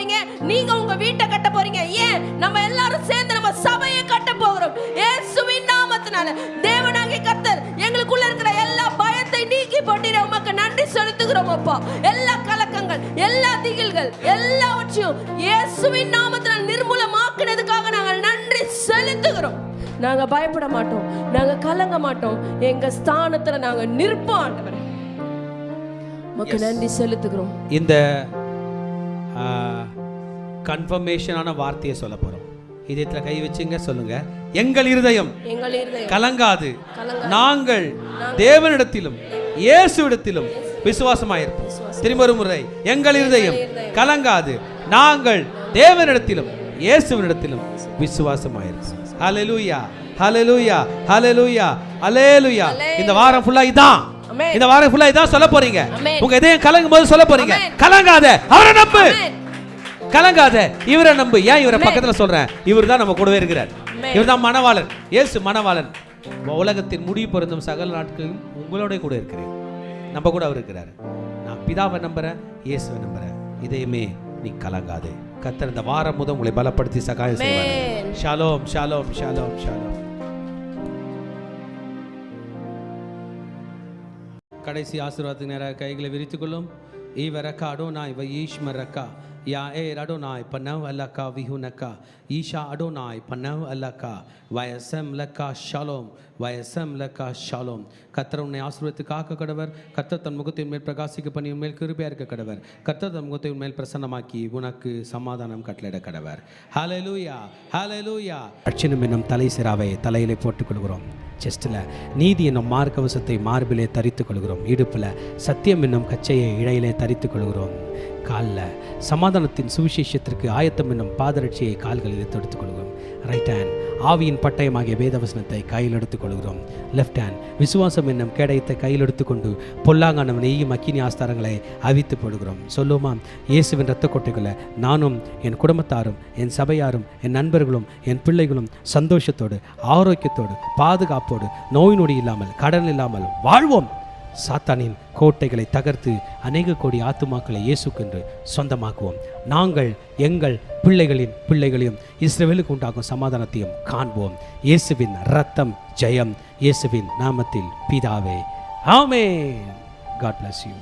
Speaker 2: போறீங்க, நீங்க உங்க வீட்டை கட்ட போறீங்க. ஏன்? நம்ம எல்லாரும் சேர்ந்து நம்ம சபையை கட்ட போகிறோம் இயேசுவின் நாமத்தினால. தேவனாகிய கர்த்தர் எங்களுக்குள்ள இருக்கிற எல்லா பயத்தை நீக்கி போட்டிட உமக்கு நன்றி செலுத்துகிறோம் அப்பா. எல்லா கலக்கங்கள், எல்லா திகில்கள் எல்லாவற்றையும் இயேசுவின் நாமத்தினால் நிர்மூலமாக்குனதுக்காக நாங்கள் நன்றி செலுத்துகிறோம். நாங்க பயப்பட மாட்டோம், நாங்க கலங்க மாட்டோம், எங்க ஸ்தானத்துல நாங்க நிற்போம் ஆண்டவரே. உமக்கு நன்றி செலுத்துகிறோம்.
Speaker 1: இந்த கன்ஃபர்மேஷனான வார்த்தையை சொல்ல போறோம். இதயத்துல கை வச்சுங்க, சொல்லுங்க. எங்கள் இருதயம் கலங்காது, நாங்கள் தேவனிடத்திலும் இயேசுவிடத்திலும் விசுவாசமாயிருப்போம். திரும்ப ஒரு முறை. எங்கள் இருதயம் கலங்காது, நாங்கள் தேவனிடத்திலும் இயேசுவினிடத்திலும் விசுவாசமாயிருப்போம். ஹல்லேலூயா, ஹல்லேலூயா, ஹல்லேலூயா, ஹல்லேலூயா. இந்த வாரம் ஃபுல்லா இதான், இந்த வாரம் ஃபுல்லா இதான் சொல்ல போறீங்க. உங்க இதயம் கலங்கும் போது சொல்ல போறீங்க, கலங்காத, அவரை நம்பு, கலங்காத, இவரை நம்பு. ஏன் இவரை பக்கத்துல சொல்றேன்? இவர் தான் நம்ம கூடவே இருக்கிறார். இவர் தான் மணவாளன், இயேசு மணவாளன். உலகத்தின் முடிவு பொருந்தும் சகல நாட்களிலும் உங்களோட கூட இருக்கிறேன். நம்ம கூட அவர் இருக்கிறார். நான் பிதாவை நம்புறேன், இயேசுவை நம்புறேன். இதயமே நீ கலங்காதே. கர்த்தர் இந்த வாரம் முதல் உங்களை பலப்படுத்தி சகாயம் செய்வார். ஷாலோம், ஷாலோம், ஷாலோம், ஷாலோம். கடைசி ஆசீர்வாதத்துக்கு நேராக கைகளை விரித்துக் கொள்ளும். ஈவரக்கா அடோனாய் வயீஷ்மரக்கா யா ஏ அடோனாய் பன்னவ் அல்லக்கா விஹுனக்கா ஈஷா அடோனாய் பன்னவ் அல்லக்கா வயசம் லக்கா ஷாலோம், வயசம் லக்கா ஷாலோம். கர்த்தர் உன்னை ஆசீர்வதித்து காக்க கடவர். கர்த்தர் தன் முகத்தை மேல் பிரகாசிக்க பண்ணி உன்மேல் கிருபையா இருக்க கடவர். கர்த்தர் தன் முகத்தை உன்மேல் பிரசன்னமாக்கி உனக்கு சமாதானம் கட்டளையிட கடவர். ஹல்லேலூயா, ஹல்லேலூயா. அட்சணம் என்னும் தலை சிராவை தலையிலே போட்டுக் கொள்கிறோம். செஸ்டில் நீதி என்னும் மார்க்கவசத்தை மார்பிலே தரித்துக் கொள்கிறோம். இடுப்பில் சத்தியம் என்னும் கச்சையை இழையிலே தரித்துக் கொள்கிறோம். காலில் சமாதானத்தின் சுவிசேஷத்திற்கு ஆயத்தம் என்னும் பாதரட்சியை கால்களிலே தொடுத்துக் கொள்கிறோம். ரைட் ஹேண்ட் ஆவியின் பட்டயமாகிய வேதவசனத்தை கையில் எடுத்துக் கொள்கிறோம். லெஃப்ட் ஹேண்ட் விசுவாசம் என்னும் கேடயத்தை கையில் எடுத்துக்கொண்டு பொல்லாங்கான நெய்யும் அக்கினி ஆஸ்தாரங்களை அவித்து போடுகிறோம். சொல்லுமா, இயேசுவின் இரத்த கொட்டைகளை நானும் என் குடும்பத்தாரும் என் சபையாரும் என் நண்பர்களும் என் பிள்ளைகளும் சந்தோஷத்தோடு ஆரோக்கியத்தோடு பாதுகாப்போடு நோய் நொடி இல்லாமல் கடன் இல்லாமல் வாழ்வோம். சாத்தானின் கோட்டைகளை தகர்த்து அநேக கோடி ஆத்துமாக்களை இயேசுக்கென்று சொந்தமாக்குவோம். நாங்கள் எங்கள் பிள்ளைகளின் பிள்ளைகளையும் இஸ்ரவேலுக்கு உண்டாகும் சமாதானத்தையும் காண்போம். இயேசுவின் இரத்தம் ஜெயம். இயேசுவின் நாமத்தில் பிதாவே, ஆமென். God bless you.